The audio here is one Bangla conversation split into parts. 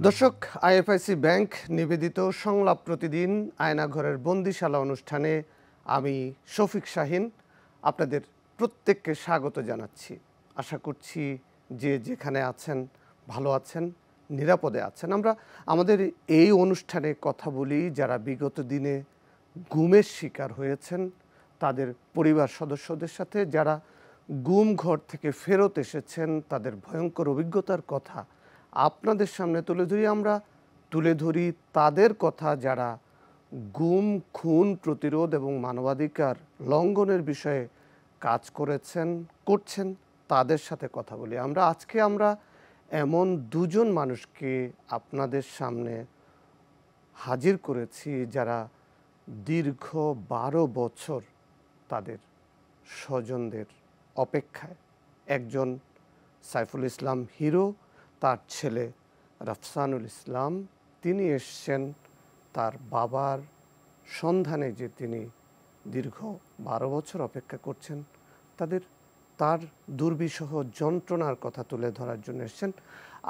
দর্শক, আইএফআইসি ব্যাংক নিবেদিত সংলাপ প্রতিদিন আয়নাঘরের বন্দিশালা অনুষ্ঠানে আমি শফিক শাহিন আপনাদের প্রত্যেককে স্বাগত জানাচ্ছি। আশা করছি যে যেখানে আছেন ভালো আছেন, নিরাপদে আছেন। আমরা আমাদের এই অনুষ্ঠানে কথা বলি যারা বিগত দিনে গুমের শিকার হয়েছেন তাদের পরিবার সদস্যদের সাথে, যারা গুম ঘর থেকে ফেরত এসেছেন তাদের ভয়ঙ্কর অভিজ্ঞতার কথা আপনাদের সামনে তুলে ধরি। আমরা তুলে ধরি তাদের কথা যারা গুম, খুন প্রতিরোধ এবং মানবাধিকার লঙ্ঘনের বিষয়ে কাজ করছেন, তাদের সাথে কথা বলি। আজকে আমরা এমন দুজন মানুষকে আপনাদের সামনে হাজির করেছি যারা দীর্ঘ 12 বছর তাদের স্বজনদের অপেক্ষায়। একজন সাইফুল ইসলাম হিরো, তার ছেলে রাফসানুল ইসলাম, তিনি এসছেন তার বাবার সন্ধানে, যে তিনি দীর্ঘ 12 বছর অপেক্ষা করছেন। তার দুর্বিষহ যন্ত্রণার কথা তুলে ধরার জন্য এসছেন।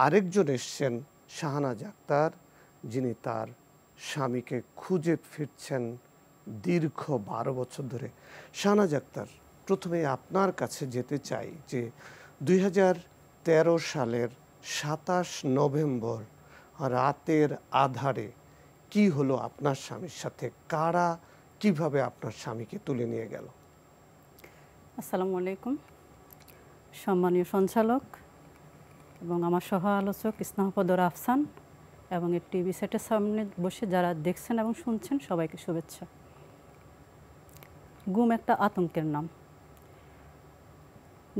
আরেকজন এসছেন শাহনাজ আক্তার, যিনি তার স্বামীকে খুঁজে ফিরছেন দীর্ঘ 12 বছর ধরে। শাহনাজ আক্তার, প্রথমে আপনার কাছে যেতে চাই যে 2013 সালের 27 নভেম্বর রাতের আধারে কি হলো আপনার স্বামীর সাথে? কারা কিভাবে আপনার স্বামীকে তুলে নিয়ে গেল? আসসালামু আলাইকুম সম্মানীয় সঞ্চালক এবং আমার সহ আলোচক স্নেহপদ রাফসান এবং এই টিভি সেটের সামনে বসে যারা দেখছেন এবং শুনছেন সবাইকে শুভেচ্ছা। গুম একটা আতঙ্কের নাম।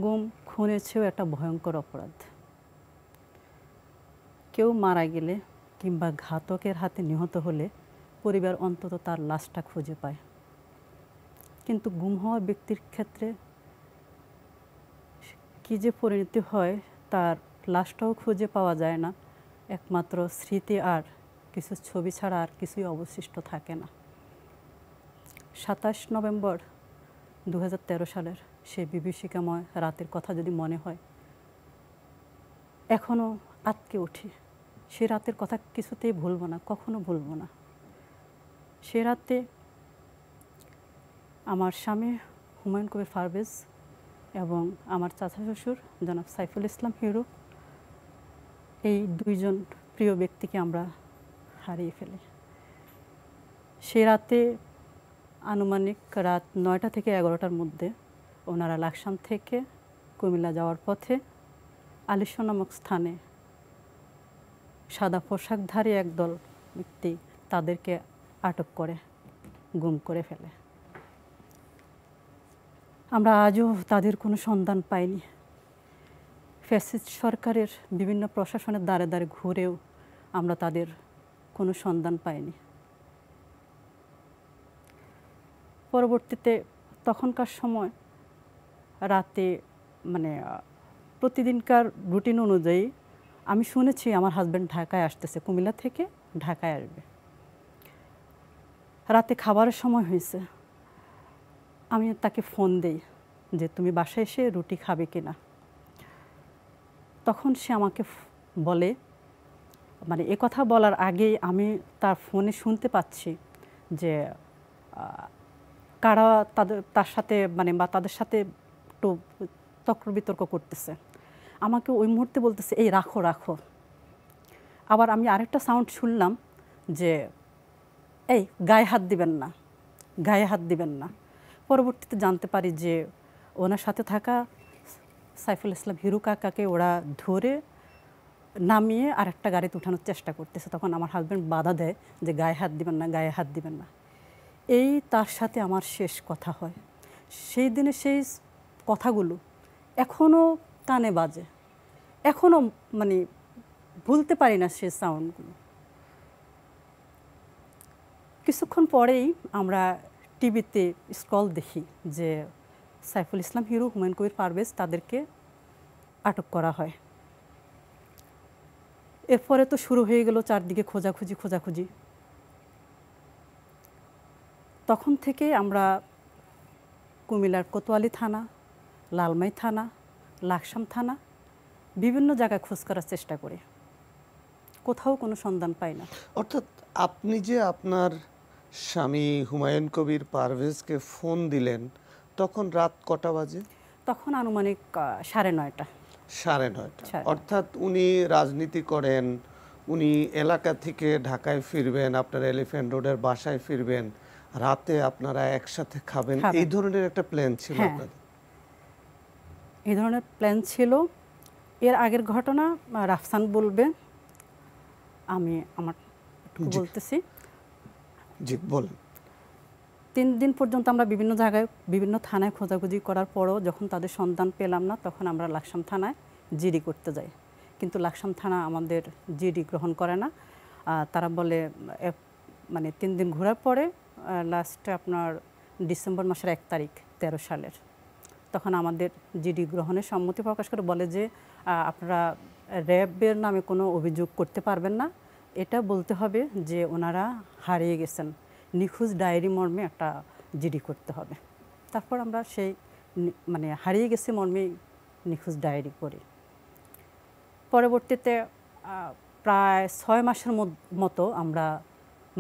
গুম খুনের চেয়েও একটা ভয়ঙ্কর অপরাধ। কেউ মারা গেলে কিংবা ঘাতকের হাতে নিহত হলে পরিবার অন্তত তার লাশটা খুঁজে পায়, কিন্তু গুম হওয়া ব্যক্তির ক্ষেত্রে কী যে পরিণতি হয় তার লাশটাও খুঁজে পাওয়া যায় না। একমাত্র স্মৃতি আর কিছু ছবি ছাড়া আর কিছুই অবশিষ্ট থাকে না। 27 নভেম্বর 2013 সালের সেই বিভীষিকাময় রাতের কথা যদি মনে হয়, এখনও আটকে উঠি। সে রাতের কথা কিছুতেই ভুলব না, কখনো ভুলব না। সে রাতে আমার স্বামী হুমায়ুন কবির পারভেজ এবং আমার চাচা শ্বশুর জনাব সাইফুল ইসলাম হিরো, এই দুইজন প্রিয় ব্যক্তিকে আমরা হারিয়ে ফেলি। সে রাতে আনুমানিক রাত 9টা থেকে 11টার মধ্যে ওনারা লাকসাম থেকে কুমিল্লা যাওয়ার পথে আলিশা নামক স্থানে সাদা পোশাকধারী একদল ব্যক্তি তাদেরকে আটক করে গুম করে ফেলে। আমরা আজও তাদের কোনো সন্ধান পাইনি। ফ্যাসিস্ট সরকারের বিভিন্ন প্রশাসনের দ্বারে দ্বারে ঘুরেও আমরা তাদের কোনো সন্ধান পাইনি। পরবর্তীতে তখনকার সময় রাতে প্রতিদিনকার রুটিন অনুযায়ী আমি শুনেছি আমার হাজব্যান্ড ঢাকায় আসতেছে, কুমিল্লা থেকে ঢাকায় আসবে। রাতে খাবারের সময় হয়েছে, আমি তাকে ফোন দেই যে তুমি বাসায় এসে রুটি খাবে কিনা। তখন সে আমাকে বলে, এ কথা বলার আগেই আমি তার ফোনে শুনতে পাচ্ছি যে কারা তার সাথে বা তাদের সাথে একটু তর্ক বিতর্ক করতেছে। আমাকে ওই মুহূর্তে বলতেছে এই রাখো রাখো। আবার আমি আরেকটা সাউন্ড শুনলাম যে এই গায়ে হাত দিবেন না, গায়ে হাত দিবেন না। পরবর্তীতে জানতে পারি যে ওনার সাথে থাকা সাইফুল ইসলাম হিরু কাকাকে ওরা ধরে নামিয়ে আরেকটা গাড়িতে উঠানোর চেষ্টা করতেছে। তখন আমার হাজব্যান্ড বাধা দেয় যে গায়ে হাত দিবেন না, গায়ে হাত দিবেন না। এই তার সাথে আমার শেষ কথা হয়। সেই দিনে সেই কথাগুলো এখনও কানে বাজে, এখনও ভুলতে পারি না সেই সাউন্ডগুলো। কিছুক্ষণ পরেই আমরা টিভিতে স্ক্রল দেখি যে সাইফুল ইসলাম হিরো, হুমায়ুন কবির পারভেজ তাদেরকে আটক করা হয়। এরপরে তো শুরু হয়ে গেল চারদিকে খোঁজাখুঁজি। তখন থেকে আমরা কুমিল্লার কোতোয়ালি থানা, লালমাই থানা, লাকসাম থানা বিভিন্ন জায়গায় খোঁজ করার চেষ্টা করি। কোথাও কোনো সন্ধান পাই না। অর্থাৎ আপনি যে আপনার স্বামী হুমায়ুন কবির পারভেজকে ফোন দিলেন তখন রাত কটা বাজে? তখন আনুমানিক 9:30। 9:30। 9:30। অর্থাৎ উনি রাজনীতি করেন, উনি এলাকা থেকে ঢাকায় ফিরবেন, আপনার এলিফ্যান্ট রোডের বাসায় ফিরবেন, রাতে আপনারা একসাথে খাবেন, এই ধরনের একটা প্ল্যান ছিল হ্যাঁ, আপনাদের? এই ধরনের প্ল্যান ছিল। এর আগের ঘটনা রাফসান বলবে, আমি আমার একটু বলতেছি। জি বলেন। 3 দিন পর্যন্ত আমরা বিভিন্ন জায়গায় বিভিন্ন থানায় খোঁজাখুঁজি করার পরও যখন তাদের সন্ধান পেলাম না, তখন আমরা লাকসাম থানায় জিডি করতে যাই। কিন্তু লাকসাম থানা আমাদের জিডি গ্রহণ করে না। তারা বলে মানে 3 দিন ঘোরার পরে লাস্টে আপনার ডিসেম্বর মাসের 1 তারিখ 13 সালের, তখন আমাদের জিডি গ্রহণের সম্মতি প্রকাশ করে বলে যে আপনারা র্যাবের নামে কোনো অভিযোগ করতে পারবেন না, এটা বলতে হবে যে ওনারা হারিয়ে গেছেন, নিখোঁজ ডায়েরি মর্মে একটা জিডি করতে হবে। তারপর আমরা সেই মানে হারিয়ে গেছে মর্মে নিখোঁজ ডায়েরি করি। পরবর্তীতে প্রায় 6 মাসের মতো আমরা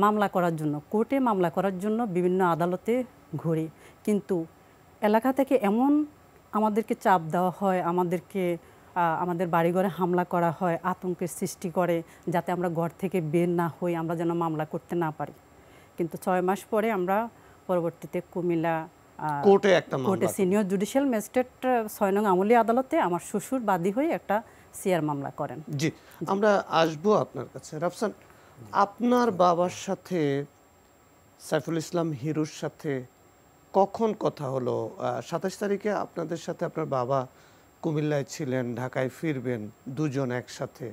মামলা করার জন্য, কোর্টে মামলা করার জন্য বিভিন্ন আদালতে ঘুরি, কিন্তু এলাকা থেকে এমন আমাদেরকে চাপ দেওয়া হয়, আমাদের বাড়িঘরে হামলা করা হয়, আতঙ্কের সৃষ্টি করে যাতে আমরা ঘর থেকে বের না হই, আমরা যেন মামলা করতে না পারি। কিন্তু 6 মাস পরে আমরা পরবর্তীতে কুমিল্লা কোর্টে সিনিয়র জুডিশিয়াল ম্যাজিস্ট্রেট 6 নং আমলি আদালতে আমার শ্বশুর বাদী হয়ে একটা সিআর মামলা করেন। জি, আমরা আসবো আপনার কাছে। রাফসান, আপনার বাবার সাথে সাইফুল ইসলাম হিরুর সাথে কখন কথা হলো? 27 তারিখে আপনাদের সাথে আপনার বাবা কুমিল্লায় ছিলেন, ঢাকায় ফিরবেন দুজন একসাথে,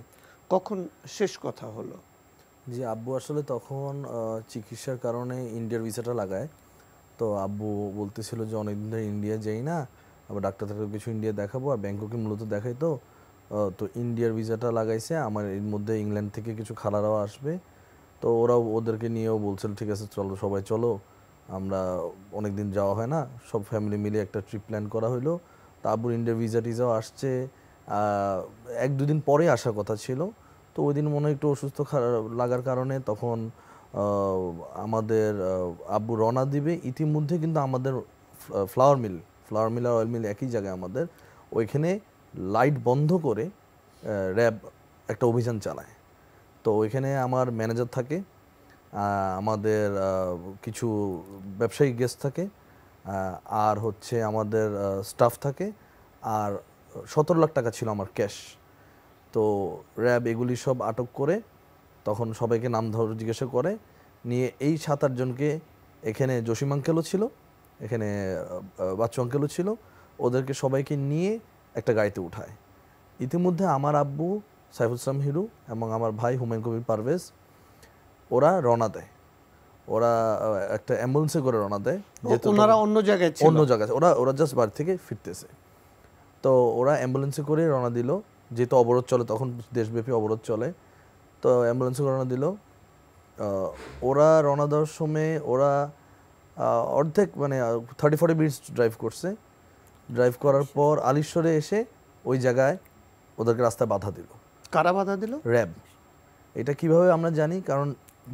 কখন শেষ কথা হলো? জি, আব্বু আসলে তখন চিকিৎসার কারণে ইন্ডিয়ার ভিসাটা লাগায়। তো আব্বু বলতেছিল যে অনেকদিন ধরে ইন্ডিয়া যাই না, আবার ডাক্তার থাকলে কিছু ইন্ডিয়া দেখাবো, আর ব্যাংককে মূলত দেখাই। তো ইন্ডিয়ার ভিসাটা লাগাইছে। আমার এর মধ্যে ইংল্যান্ড থেকে কিছু খালারাও আসবে, তো ওরাও ওদেরকে নিয়েও বলছিল ঠিক আছে চলো সবাই চলো, আমরা অনেক দিন যাওয়া হয় না, সব ফ্যামিলি মিলে একটা ট্রিপ প্ল্যান করা হলো। তো আব্বুর ইন্ডিয়ার ভিসা টিজাও আসছে, 1-2 দিন পরে আসার কথা ছিল। তো ওই দিন মনে হয় একটু অসুস্থ লাগার কারণে তখন আমাদের আব্বু রওনা দিবে। ইতিমধ্যে কিন্তু আমাদের ফ্লাওয়ার মিল আর অয়েল মিল একই জায়গায় আমাদের, ওইখানে লাইট বন্ধ করে র্যাব একটা অভিযান চালায়। তো ওইখানে আমার ম্যানেজার থাকে, আমাদের কিছু ব্যবসায়িক গেস্ট থাকে, আর হচ্ছে আমাদের স্টাফ থাকে, আর 17 লাখ টাকা ছিল আমার ক্যাশ। তো র্যাব এগুলি সব আটক করে তখন সবাইকে নাম ধরে জিজ্ঞাসা করে নিয়ে এই 7-8 জনকে, এখানে জসিম আঙ্কেলও ছিল, এখানে বাচ্চু আঙ্কেলও ছিল, ওদেরকে সবাইকে নিয়ে একটা গাড়িতে উঠায়। ইতিমধ্যে আমার আব্বু সাইফুল ইসলাম হিরু এবং আমার ভাই হুমায়ুন কবির পারভেজ ওরা রওনা দেয়। ওরা একটা অ্যাম্বুলেন্সে করে রওনা দেয়, ওনারা অন্য জায়গায় ওরা জাস্ট বাড়ি থেকে ফিরতেছে। তো ওরা অ্যাম্বুলেন্সে করে রওনা দিল, যেহেতু অবরোধ চলে, তখন দেশব্যাপী অবরোধ চলে। তো অ্যাম্বুলেন্সে রওনা দিল। ওরা রওনা দেওয়ার সময় ওরা অর্ধেক মানে 30-40 মিনিটস ড্রাইভ করছে। ড্রাইভ করার পর আলিশ্বরে এসে ওই জায়গায় ওদেরকে রাস্তায় বাধা দিল। কারা বাধা দিল? র্যাব। এটা কিভাবে আমরা জানি, কারণ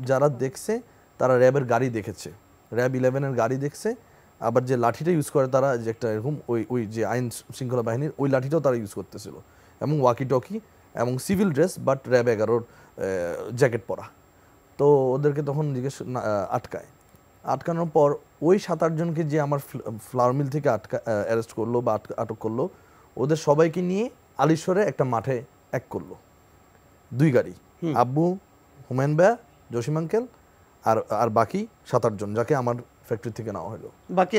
যারা দেখছে তারা র্যাবের গাড়ি দেখেছে, র্যাব 11-এর গাড়ি দেখছে। আবার যে লাঠিটা ইউজ করে তারা, যে একটা এরকম ওই যে আইন শৃঙ্খলা বাহিনীর ওই লাঠিটাও তারা ইউজ করতেছিল, এবং ওয়াকি টকি এবং সিভিল ড্রেস, বাট র্যাব 11-র জ্যাকেট পরা। তো ওদেরকে তখন আটকানোর পর ওই 7-8 জনকে যে আমার ফ্লাওয়ার মিল থেকে অ্যারেস্ট করলো বা আটক করলো, ওদের সবাইকে নিয়ে আলিশ্বরে একটা মাঠে এক করলো, 2 গাড়ি, আব্বু, হুমায়ুন ভাইয়া, জসিম আঙ্কেল আর বাকি 7-8 জন, যাকে আমার ফ্যাক্টরি থেকে নেওয়া হলো। বাকি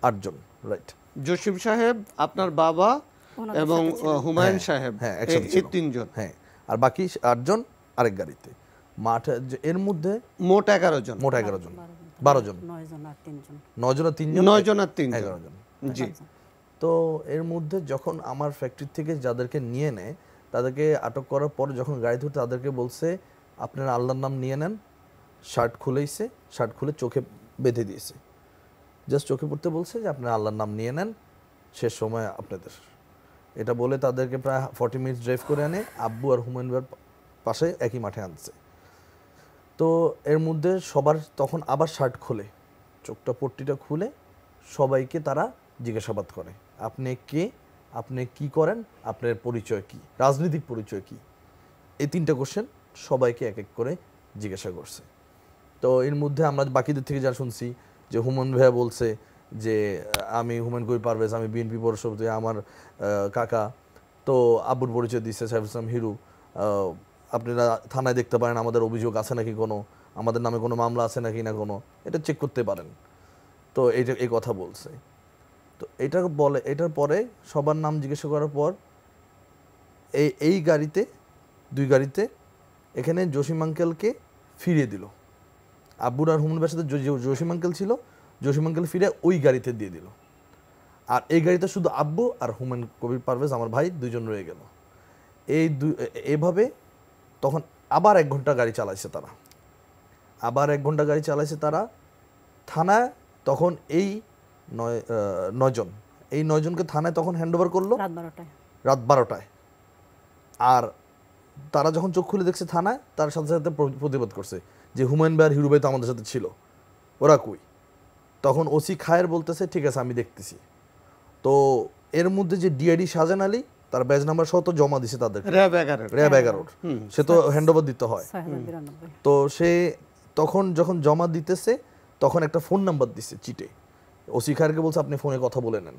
8 জন, রাইট? জসিম সাহেব, আপনার বাবা এবং হুমায়ুন সাহেব, হ্যাঁ, এই 3 জন, হ্যাঁ, আর বাকি 8 জন আরেক গাড়িতে। মাঠে এর মধ্যে মোট 11 জন, 12 জন, 9 জন আর 3 জন, 11 জন। জি। তো এর মধ্যে যখন আমার ফ্যাক্টরি থেকে যাদেরকে নিয়ে নেয়, তাদেরকে আটক করার পর যখন গাড়িতে উঠে তাদেরকে বলছে আপনারা আল্লাহর নাম নিয়ে নেন। শার্ট খুলে চোখে বেঁধে দিয়েছে, জাস্ট চোখে পড়তে বলছে যে আপনারা আল্লাহর নাম নিয়ে নেন, শেষ সময় আপনাদের। এটা বলে তাদেরকে প্রায় 40 মিনিট ড্রাইভ করে আনে। আব্বু আর হুমায়ুন ভাইয়ের পাশে একই মাঠে আনছে। তো এর মধ্যে সবার তখন আবার শার্ট খোলে, চোখটা পট্টিটা খুলে সবাইকে তারা জিজ্ঞাসাবাদ করে, আপনি কে, আপনি কি করেন, আপনার পরিচয় কি, রাজনৈতিক পরিচয় কি, এই 3টা কোশ্চেন সবাইকে এক এক করে জিজ্ঞাসা করছে। তো এর মধ্যে আমরা বাকিদের থেকে যা শুনছি যে হুমায়ুন ভাইয়া বলছে যে আমি হুমায়ুন কবির পারভেজ, আমি বিএনপি পরিষদে আমার কাকা। তো আব্বুর পরিচয় দিচ্ছে সাইফুল ইসলাম হিরু, আপনারা থানায় দেখতে পারেন আমাদের অভিযোগ আছে নাকি, কোনো আমাদের নামে কোনো মামলা আছে নাকি না কোনো, এটা চেক করতে পারেন। তো এইটা এই কথা বলছে। তো এটার পরে সবার নাম জিজ্ঞাসা করার পর এই গাড়িতে 2 গাড়িতে এখানে জসিম আঙ্কেলকে ফিরিয়ে দিল। আব্বুর আর হুমায়ুন ভাইয়ের সাথে জসিম আঙ্কেল ছিল, জসিম আঙ্কেল ফিরে ওই গাড়িতে দিয়ে দিল। আর এই গাড়িতে শুধু আব্বু আর হুমায়ুন কবির পারভেজ আমার ভাই 2জন রয়ে গেল। এভাবে তখন আবার 1 ঘন্টা গাড়ি চালাইছে তারা, আবার 1 ঘন্টা গাড়ি চালাইছে তারা থানায়। তখন এই 9 জন, এই 9 জনকে থানায় তখন হ্যান্ডওভার করলো রাত 12টায়। আর তারা যখন চোখ খুলে দেখছে থানায়, তার সাথে সাথে প্রতিবাদ করছে যে হুমায়ুন ভাই আর হিরু ভাই তো আমাদের সাথে ছিল, ওরা কই? তখন ওসি খায়ের বলতেছে ঠিক আছে আমি দেখতেছি। তো এর মধ্যে যে ডিআইডি শাহজাহান আলী, তার ব্যাজ নাম্বার সহ তো জমা দিছে তাদের র্যাব 11, সে তো হ্যান্ডওভার দিতে হয়। তো সে তখন যখন জমা দিতেছে তখন একটা ফোন নাম্বার দিছে চিটে, ওসি খায়েরকে বলছে আপনি ফোনে কথা বলে নেন।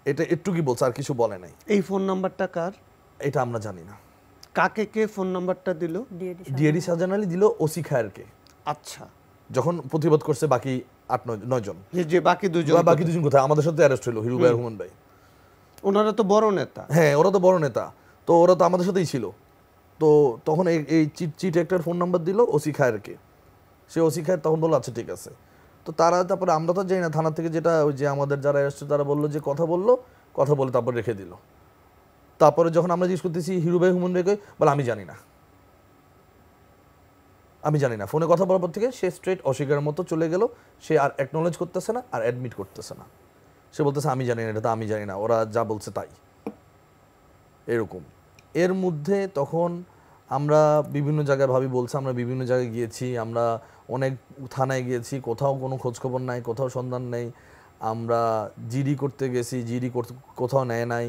এটা একটু কি বলছে, আর কিছু বলে নাই। এই ফোন নাম্বারটা কার এটা আমরা জানি না। কাকে কে ফোন নাম্বারটা দিল? ডিআইডি শাহজাহান আলী দিল ওসি খায়েরকে। আচ্ছা, যখন প্রতিবাদ করছে বাকি 8-9 জন, যে বাকি দুজন কোথায়? আমাদের সাথে অ্যারেস্ট হলো হিরু ভাই আর হুমায়ুন ভাই। ওনারা তো বড় নেতা। হ্যাঁ, ওরা তো বড় নেতা, তো ওরা তো আমাদের সাথেই ছিল। তো তখন এই চিট একটা ফোন নাম্বার দিল ওসি খায়েরকে। সে ওসি খায়ের তখন বললো আচ্ছা ঠিক আছে। তো তারা তারপরে আমরা তো যাই না থানা থেকে, যেটা ওই যে আমাদের যারা এসছে তারা বললো যে কথা বলে তারপর রেখে দিল। তারপরে যখন আমরা জিজ্ঞেস করতেছি হিরু ভাই হুমায়ুন ভাইকে, বলে আমি জানি না। ফোনে কথা বলার পর থেকে সে স্ট্রেট অস্বীকারের মতো চলে গেল। সে আর অ্যাকনোলেজ করতেছে না, আর অ্যাডমিট করতেছে না। সে বলতেছে আমি জানি না, এটা তো আমি জানি না, ওরা যা বলছে তাই, এরকম। এর মধ্যে তখন আমরা বিভিন্ন জায়গায় বলছে, আমরা বিভিন্ন জায়গায় গিয়েছি, আমরা অনেক থানায় গিয়েছি, কোথাও কোনো খোঁজখবর নাই, কোথাও সন্ধান নেই। আমরা জিডি করতে গেছি, কোথাও নেয় নাই।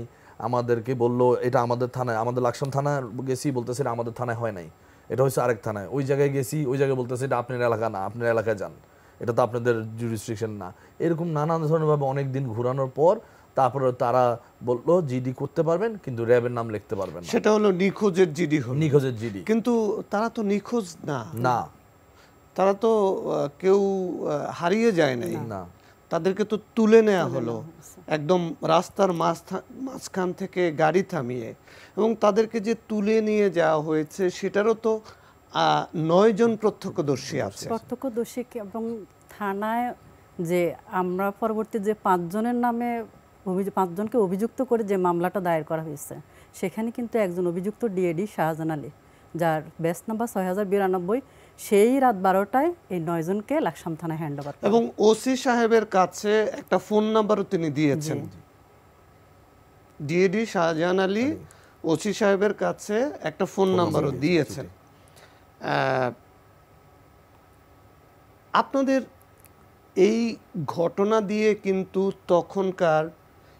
আমাদেরকে বললো এটা আমাদের থানায়, আমাদের লাকসাম থানা গেছি, বলতেছে এটা আমাদের থানায় হয় নাই, এটা হচ্ছে আরেক থানায়। ওই জায়গায় গেছি, ওই জায়গায় বলতেছে এটা আপনার এলাকা না, আপনার এলাকায় যান, এটা তো আপনাদের জুরিসডিকশন না। এরকম নানান ধরনেরভাবে অনেক দিন ঘোরানোর পর তারপরে তারা বললো জিডি করতে পারবেন, কিন্তু র্যাবের নাম লিখতে পারবেন না। সেটা হলো নিখোঁজের জিডি হলো। নিখোঁজের জিডি। কিন্তু তারা তো নিখোঁজ না, তারা তো কেউ হারিয়ে যায় নাই না, তাদেরকে তো তুলে নেওয়া হলো একদম রাস্তার মাঝখান থেকে গাড়ি থামিয়ে। এবং তাদেরকে যে তুলে নিয়ে যাওয়া হয়েছে সেটারও তো 9 জন প্রত্যক্ষদর্শী আছে। প্রত্যক্ষদর্শী এবং থানায় যে আমরা পরবর্তী যে 5 জনের নামে 5 জনকে অভিযুক্ত করে যে মামলাটা দায়ের করা হয়েছে, সেখানে কিন্তু একজন অভিযুক্ত ডিএডি শাহজাহান আলী, যার ব্যাচ নাম্বার 6092, সেই রাত 12টায় এই 9 জনকে লাকসাম থানায় হ্যান্ডওভার। এবং ওসি সাহেবের কাছে একটা ফোন নাম্বারও তিনি দিয়েছেন। ডিএডি শাহজাহান আলী ওসি সাহেবের কাছে একটা ফোন নাম্বারও দিয়েছেন। আপনাদের এই ঘটনা দিয়ে কিন্তু তখনকার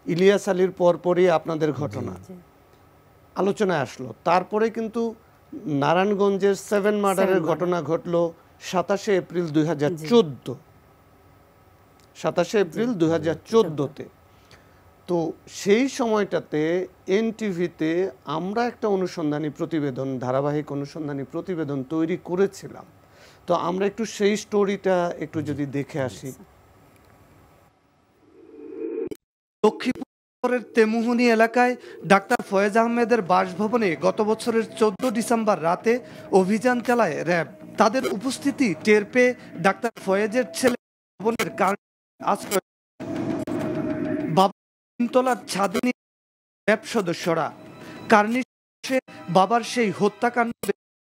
ইলিয়াস আলীর পরপরই আপনাদের ঘটনা আলোচনায় আসলো। তারপরে কিন্তু নারায়ণগঞ্জের 7 মার্ডারের ঘটনা ঘটলো 27 এপ্রিল 2014। 27 এপ্রিল 2014-তে। তো সেই সময়টাতে এনটিভিতে আমরা একটা ধারাবাহিক অনুসন্ধানী প্রতিবেদন তৈরি করেছিলাম। তো আমরা একটু সেই স্টোরিটা একটু যদি দেখে আসি। লক্ষ্মীপুরের তেমুহনী এলাকায় ডাক্তার ফয়েজ আহমেদের বাসভবনে গত বছরের 14 ডিসেম্বর রাতে অভিযান চালায় র্যাব। তাদের উপস্থিতি টের পেয়ে ডাক্তার ফয়েজের ছেলে ভবনের আশ্রয় তিনতলার ছাদে নিয়ে র্যাব সদস্যরা কার্নিশে বাবার সেই হত্যাকাণ্ড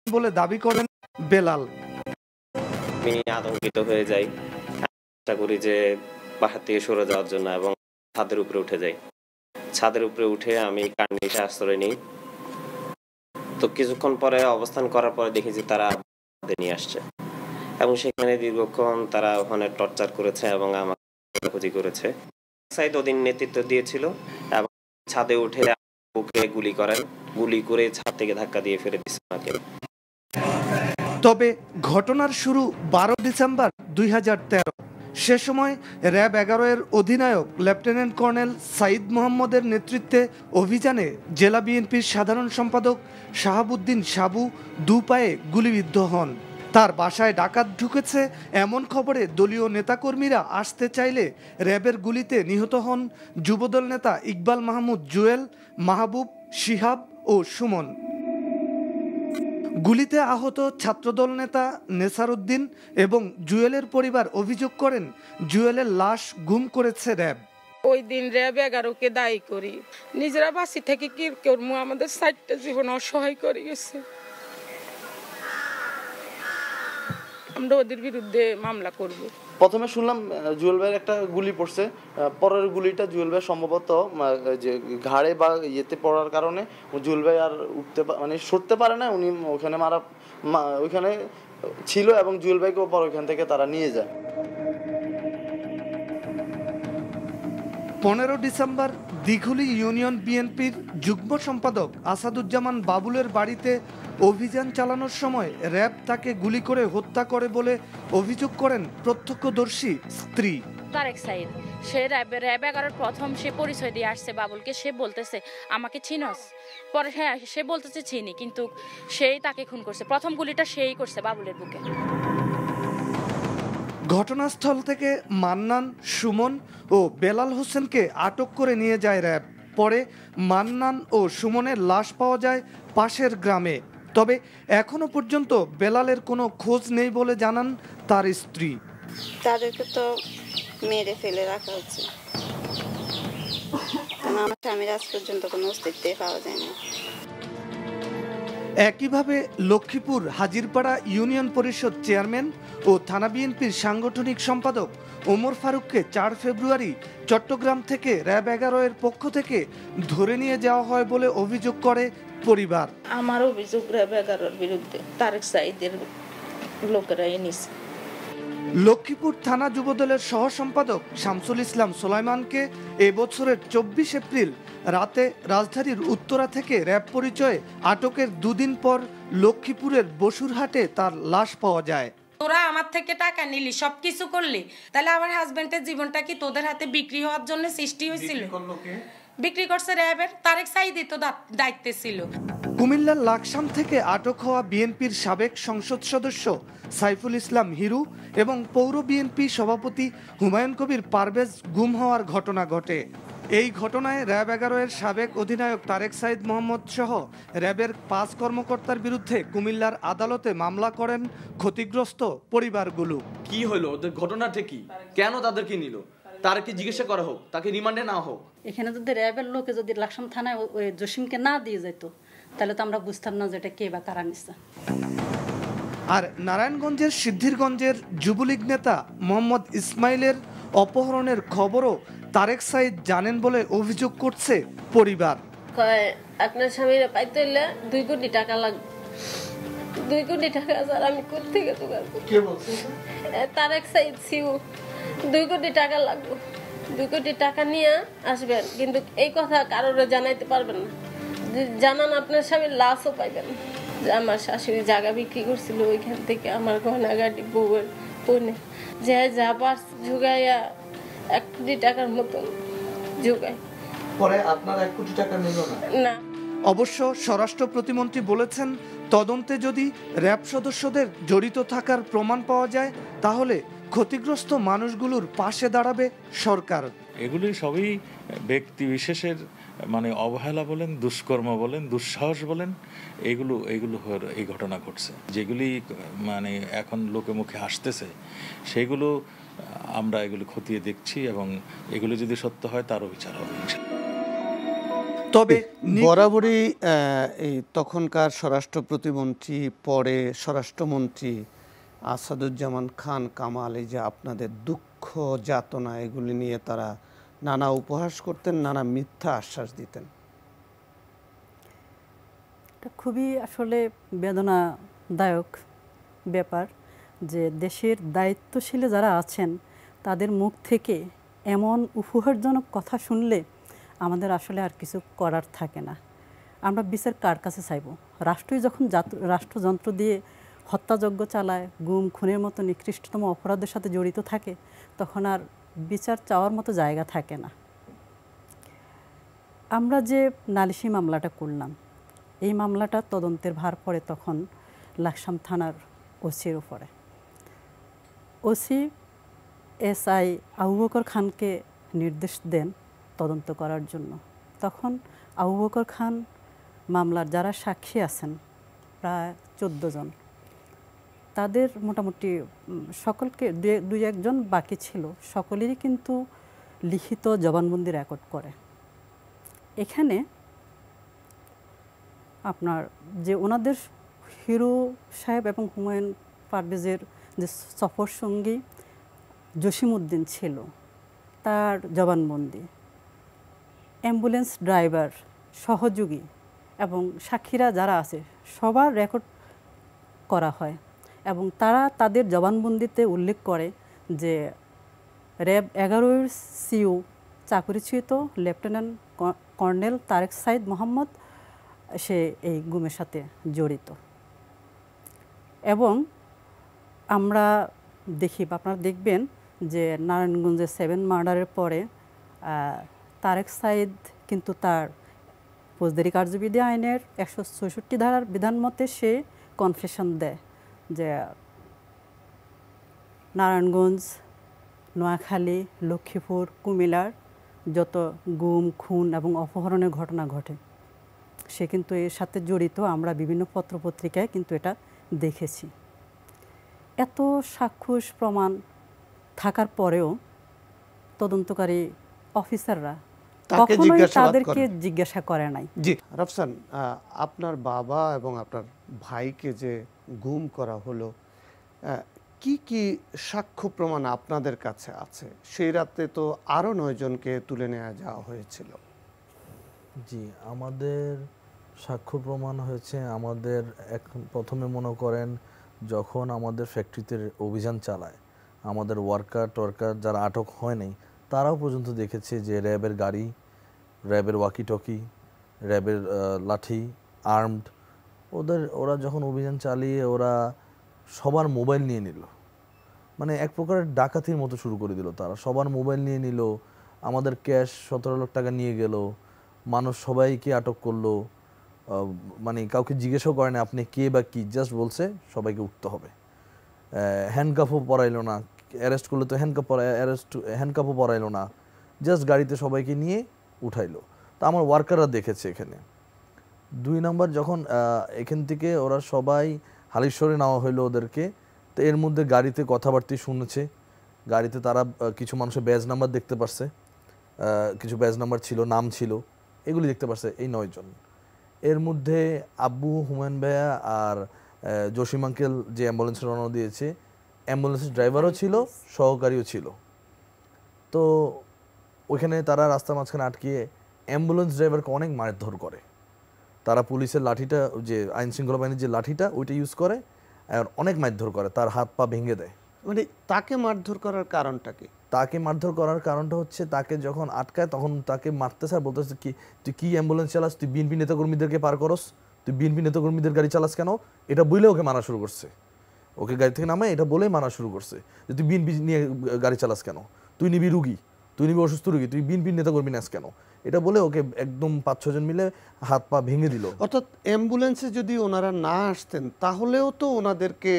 বলে দাবি করেন বেলাল। আমি আতঙ্কিত হয়ে যাই, চেষ্টা করি যে বাসা থেকে সরে যাওয়ার জন্য এবং ছাদের উপরে উঠে যাই। ছাদের উপরে উঠে আমি কার্নিশে আশ্রয় নিই। তো কিছুক্ষণ পরে অবস্থান করার পরে দেখি যে তারা নিয়ে আসছে এবং সেখানে দীর্ঘক্ষণ তারা ওখানে টর্চার করেছে এবং আমাকে খোঁজাখুঁজি করেছে। সাইদ ওদিন নেতৃত্ব দিয়েছিল এবং ছাদে উঠে বুকে গুলি করেন, গুলি করে ছাদ থেকে ধাক্কা দিয়ে ফেলে দিচ্ছে আমাকে। তবে ঘটনার শুরু 12 ডিসেম্বর 2013। সে সময় র্যাব 11 এর অধিনায়ক লেফটেন্যান্ট কর্নেল সাইদ মোহাম্মদের নেতৃত্বে অভিযানে জেলা বিএনপির সাধারণ সম্পাদক শাহাবুদ্দিন সাবু দুপায়ে গুলিবিদ্ধ হন। তার বাসায় ডাকাত ঢুকেছে এমন খবরে দলীয় নেতাকর্মীরা আসতে চাইলে র্যাবের গুলিতে নিহত হন যুবদল নেতা ইকবাল মাহমুদ জুয়েল, মাহবুব, শিহাব ও সুমন। গুলিতে আহত ছাত্রদল নেতা নেসার উদ্দিন এবং জুয়েলের পরিবার অভিযোগ করেন জুয়েলের লাশ গুম করেছে র্যাব। ওই দিন র্যাব 11কে দায়ী করি, নিজেরা বাসি থেকে কি করবো, আমাদের 60টা জীবন অসহায় করে গেছে। আমরা ওদের বিরুদ্ধে মামলা করব। প্রথমে শুনলাম জুয়েল ভাইয়ের একটা গুলি পড়ছে, পরের গুলিটা জুয়েল ভাই সম্ভবত যে ঘাড়ে বা ইয়েতে পড়ার কারণে জুয়েল ভাই আর মানে সরতে পারে না, উনি ওখানে ওইখানে ছিল এবং জুয়েল ভাইকে পর ওইখান থেকে তারা নিয়ে যায়। 15 ডিসেম্বর দিঘুলি ইউনিয়ন বিএনপির যুগ্ম সম্পাদক আসাদুজ্জামান বাবুলের বাড়িতে অভিযান চালানোর সময় র্যাব তাকে গুলি করে হত্যা করে বলে অভিযোগ করেন প্রত্যক্ষদর্শী স্ত্রী তারেক সাইদ। সে র্যাব 11 প্রথম সে পরিচয় দিয়ে আসছে বাবুলকে, সে বলতেছে আমাকে চিনস, পরে হ্যাঁ সে বলতেছে চিনি, কিন্তু সেই তাকে খুন করছে। প্রথম গুলিটা সেই করছে বাবুলের বুকে। ঘটনাস্থল থেকে মান্নান, সুমন ও বেলাল হোসেনকে আটক করে নিয়ে যায় র্যাব। পরে মান্নান ও সুমনের লাশ পাওয়া যায় পাশের গ্রামে। তবে এখনো পর্যন্ত বেলালের কোনো খোঁজ নেই বলে জানান তার স্ত্রী। তাদেরকে তো মেরে ফেলে রাখা হচ্ছে, আমার স্বামীর আজ পর্যন্ত কোনো অস্তিত্বই পাওয়া যায় না। একইভাবে লক্ষ্মীপুর হাজিরপাড়া ইউনিয়ন পরিষদ চেয়ারম্যান ও থানা বিএনপির সাংগঠনিক সম্পাদক ওমর ফারুককে 4 ফেব্রুয়ারি চট্টগ্রাম থেকে র্যাব 11 এর পক্ষ থেকে ধরে নিয়ে যাওয়া হয় বলে অভিযোগ করে পরিবার। আমার অভিযোগ র্যাব 11-র বিরুদ্ধে তারেক সাইদের লোকেরাই নিছে। লক্ষ্মীপুর থানা যুবদলের সহ সম্পাদক শামসুল ইসলাম সোলাইমানকে এবছরের 24 এপ্রিল রাতে রাজধানীর উত্তরা থেকে র্যাব পরিচয়ে আটকের 2 দিন পর লক্ষ্মীপুরের বসুরহাটে তার লাশ পাওয়া যায়। তোরা আমার থেকে টাকা নিলি, সবকিছু করলি, তাহলে আমার হাজবেন্ডের জীবনটা কি তোদের হাতে বিক্রি হওয়ার জন্য সৃষ্টি হয়েছিল? বিক্রি করছে র্যাবের তারেক সাইদই তো দায়িত্বে ছিল। কুমিল্লার লাকসাম থেকে আটক হওয়া বিএনপির সাবেক সংসদ সদস্য সাইফুল ইসলাম হিরু এবং পৌর বিএনপি সভাপতি হুমায়ুন কবির পারভেজ গুম হওয়ার ঘটনা ঘটে। এই ঘটনায় র্যাব 11 এর সাবেক অধিনায়ক তারেক সাইদ মোহাম্মদ সহ র্যাবের 5 কর্মকর্তার বিরুদ্ধে কুমিল্লার আদালতে মামলা করেন ক্ষতিগ্রস্ত পরিবারগুলো। কি হলো, ওদের ঘটনাটা কি, কেন তাদেরকে নিল, তারকে জিজ্ঞাসা করা হোক, তাকে রিমান্ডে না হোক। এখানে যদি র্যাবের লোকে যদি লাকসাম থানায় ওই জসিমকে না দিয়ে যেত, তাহলে তো আমরা বুঝতাম না যে এটা কে বা কারা নিচ্ছে। আর নারায়ণগঞ্জের সিদ্ধিরগঞ্জের যুবলীগ নেতা মোহাম্মদ ইসমাইলের অপহরণের খবরও তারেক সাইদ জানেন বলে অভিযোগ করছে পরিবার। আপনার স্বামীরা পাইতে হলে 2 কোটি টাকা লাগবে। 2 কোটি টাকা স্যার আমি কোত্থেকে জোগাড় করব? কে বলছে? তারেক সাইদ সিউ। 2 কোটি টাকা লাগবে, 2 কোটি টাকা নিয়ে আসবেন, কিন্তু এই কথা কারোরে জানাইতে পারবেন না। জানান আপনার স্বামীর লাশও পাইবেন। আমার শাশুড়ি জায়গা বিক্রি করছিল, ওইখান থেকে আমার গহনাগাটি বউয়ের পনে যে যা পার জোগাইয়া 1 কোটি টাকার মতন জোগায়। পরে আপনার 1 কোটি টাকা নিল না? অবশ্য স্বরাষ্ট্র প্রতিমন্ত্রী বলেছেন, তদন্তে যদি র্যাব সদস্যদের জড়িত থাকার প্রমাণ পাওয়া যায় তাহলে ক্ষতিগ্রস্ত মানুষগুলোর পাশে দাঁড়াবে সরকার। এগুলি সবই ব্যক্তি বিশেষের মানে অবহেলা বলেন, দুষ্কর্ম বলেন, দুঃসাহস বলেন, এগুলো এই ঘটনা ঘটছে। যেগুলি মানে এখন লোকে মুখে আসতেছে সেগুলো আমরা এগুলো খতিয়ে দেখছি এবং এগুলো যদি সত্য হয় তারও বিচার হবে। তবে বরাবরই এই তখনকার স্বরাষ্ট্র প্রতিমন্ত্রী পরে স্বরাষ্ট্রমন্ত্রী আসাদুজ্জামান খান কামাল এই যে আপনাদের দুঃখ যাতনা এগুলি নিয়ে তারা নানা উপহাস করতেন, নানা মিথ্যা আশ্বাস দিতেন। এটা খুবই আসলে বেদনাদায়ক ব্যাপার যে দেশের দায়িত্বশীল যারা আছেন তাদের মুখ থেকে এমন উপহারজনক কথা শুনলে আমাদের আসলে আর কিছু করার থাকে না। আমরা বিচার কার কাছে চাইব? রাষ্ট্রই যখন রাষ্ট্রযন্ত্র দিয়ে হত্যাযজ্ঞ চালায়, গুম খুনের মতো নিকৃষ্টতম অপরাধের সাথে জড়িত থাকে, তখন আর বিচার চাওয়ার মতো জায়গা থাকে না। আমরা যে নালিশি মামলাটা করলাম, এই মামলাটা তদন্তের ভার পড়ে তখন লাকসাম থানার ওসির উপরে। ওসি SI আবু বকর খানকে নির্দেশ দেন তদন্ত করার জন্য। তখন আবু বকর খান মামলার যারা সাক্ষী আছেন প্রায় 14 জন, তাদের মোটামুটি সকলকে দুই একজন বাকি ছিল, সকলেরই কিন্তু লিখিত জবানবন্দি রেকর্ড করে। এখানে আপনার যে ওনাদের হিরো সাহেব এবং হুমায়ুন পারভেজের যে সফর সঙ্গী জসিমউদ্দিন ছিল, তার জবানবন্দি, অ্যাম্বুলেন্স ড্রাইভার, সহযোগী এবং সাক্ষীরা যারা আছে সবার রেকর্ড করা হয় এবং তারা তাদের জবানবন্দিতে উল্লেখ করে যে র্যাব 11-এর CU চাকরিচ্যুত লেফটেন্যান্ট কর্নেল তারেক সাইদ মোহাম্মদ সে এই গুমের সাথে জড়িত। এবং আমরা দেখি, আপনারা দেখবেন যে নারায়ণগঞ্জে 7 মার্ডারের পরে তারেক সাইদ কিন্তু তার ফৌজদারি কার্যবিধি আইনের 166 ধারার বিধান মতে সে কনফেশন দেয় যে নারায়ণগঞ্জ, নোয়াখালী, লক্ষ্মীপুর, কুমিল্লার যত গুম খুন এবং অপহরণের ঘটনা ঘটে সে কিন্তু এর সাথে জড়িত। আমরা বিভিন্ন পত্রপত্রিকায় কিন্তু এটা দেখেছি। এত সাক্ষ্য প্রমাণ থাকার পরেও তদন্তকারী অফিসাররা কখনোই তাদেরকে জিজ্ঞাসা করে নাই। জি রাফসান, আপনার বাবা এবং আপনার ভাইকে যে গুম করা হলো, কি কি সাক্ষ্য প্রমাণ আপনাদের কাছে আছে? সেই রাতে তো আরও 9 জনকে তুলে নেওয়া যাওয়া হয়েছিল। জি, আমাদের সাক্ষ্য প্রমাণ হয়েছে। আমাদের প্রথমে মনে করেন যখন আমাদের ফ্যাক্টরিতে অভিযান চালায়, আমাদের ওয়ার্কার যারা আটক হয় নাই তারাও পর্যন্ত দেখেছে যে র্যাবের গাড়ি, র্যাবের ওয়াকি টকি, র্যাবের লাঠি, আর্মড, ওরা যখন অভিযান চালিয়ে ওরা সবার মোবাইল নিয়ে নিল। মানে এক প্রকারের ডাকাতির মতো শুরু করে দিল। তারা সবার মোবাইল নিয়ে নিল, আমাদের ক্যাশ 17 লাখ টাকা নিয়ে গেল, মানুষ সবাইকে আটক করলো। মানে কাউকে জিজ্ঞেসও করে না আপনি কে বা কি, জাস্ট বলছে সবাইকে উঠতে হবে। হ্যান্ডকাফও পরাইলো না, অ্যারেস্ট করলে তো হ্যান্ডকাফও পরাইলো না, জাস্ট গাড়িতে সবাইকে নিয়ে উঠাইলো। তা আমার ওয়ার্কাররা দেখেছে এখানে। 2 নম্বর, যখন এখান থেকে ওরা সবাই হালিশহরে নেওয়া হইলো ওদেরকে, তো এর মধ্যে গাড়িতে কথাবার্তা শুনেছে। গাড়িতে তারা কিছু মানুষের ব্যাজ নাম্বার দেখতে পারছে, কিছু ব্যাজ নাম্বার ছিল, নাম ছিল, এগুলি দেখতে পারছে এই 9 জন। এর মধ্যে আব্বু, হুমায়ুন ভাইয়া আর জসিম আঙ্কেল যে অ্যাম্বুলেন্সে রওনা দিয়েছে, অ্যাম্বুলেন্সের ড্রাইভারও ছিল, সহকারীও ছিল। তো ওইখানে তারা রাস্তার মাঝখানে আটকিয়ে অ্যাম্বুলেন্স ড্রাইভারকে অনেক মারধর করে। তারা পুলিশের লাঠিটা, যে আইন শৃঙ্খলা বাহিনীর যে লাঠিটা ওইটা ইউজ করে আর অনেক মারধর করে, তার হাত পা ভেঙে দেয়। মানে তাকে মারধর করার কারণটা কি? তাকে মারধর করার কারণটা হচ্ছে তাকে যখন আটকায় তখন তাকে মারতেছে আর বলতেছে কি তুই কি অ্যাম্বুলেন্স চালাস, তুই বিএনপি নেতাকর্মীদেরকে পার করস, তুই বিএনপি নেতাকর্মীদের গাড়ি চালাস কেন, এটা বলে ওকে মারা শুরু করছে। ওকে গাড়ি থেকে নামে এটা বলেই মারা শুরু করছে যে তুই বিএনপি নিয়ে গাড়ি চালাস কেন, তুই নিবি রুগী, তুই নিবি অসুস্থ রুগী, তুই বিএনপি নেতাকর্মী নাস কেন, এটা বলে ওকে একদম 5-6 জন মিলে হাত পা ভেঙে দিল। অর্থাৎ অ্যাম্বুলেন্সে যদি ওনারা না আসতেন তাহলেও তো ওনাদেরকে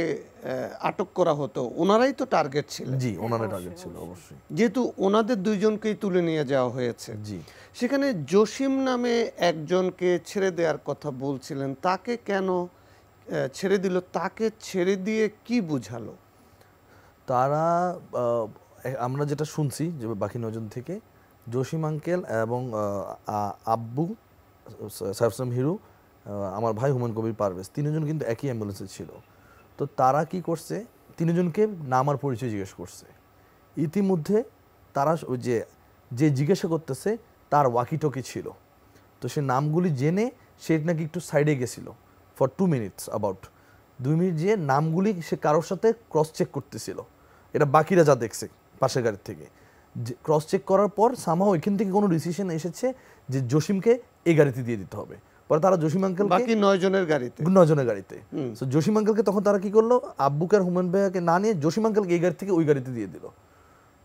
আটক করা হতো, ওনারাই তো টার্গেট ছিল। জি, ওনারাই টার্গেট ছিল অবশ্যই, যেহেতু ওনাদের 2 জনকেই তুলে নিয়ে যাওয়া হয়েছে। জি, সেখানে জসিম নামে একজনকে ছেড়ে দেওয়ার কথা বলছিলেন, তাকে কেন ছেড়ে দিল? তাকে ছেড়ে দিয়ে কি বুঝালো তারা? আমরা যেটা শুনছি যে বাকি 9 জন থেকে জসিম আঙ্কেল এবং আব্বু সারসাম হিরু, আমার ভাই হুমায়ুন কবির পারভেজ, 3 জন কিন্তু একই অ্যাম্বুলেন্সে ছিল। তো তারা কি করছে, 3 জনকে নাম আর পরিচয় জিজ্ঞেস করছে। ইতিমধ্যে তারা যে জিজ্ঞাসা করতেছে তার ওয়াকি টকি ছিল, তো সে নামগুলি জেনে সে নাকি একটু সাইডে গেছিল ফর 2 মিনিটস, অ্যাবাউট 2 মিনিট, যে নামগুলি সে কারোর সাথে ক্রস চেক করতেছিল। এটা বাকিরা যা দেখছে পাশের গাড়ির থেকে, ক্রস চেক করার পর সামহাও এখান থেকে কোনো ডিসিশন এসেছে যে জসিমকে এই গাড়িতে দিয়ে দিতে হবে। পরে তারা জসিম আঙ্কেল, বাকি 9 জনের গাড়িতে, সো জসিম আঙ্কেলকে তখন তারা কি করলো, আব্বুকে আর হুমায়ুন ভাইয়াকে না নিয়ে জসিম আঙ্কেলকে এই গাড়ি থেকে ওই গাড়িতে দিয়ে দিল।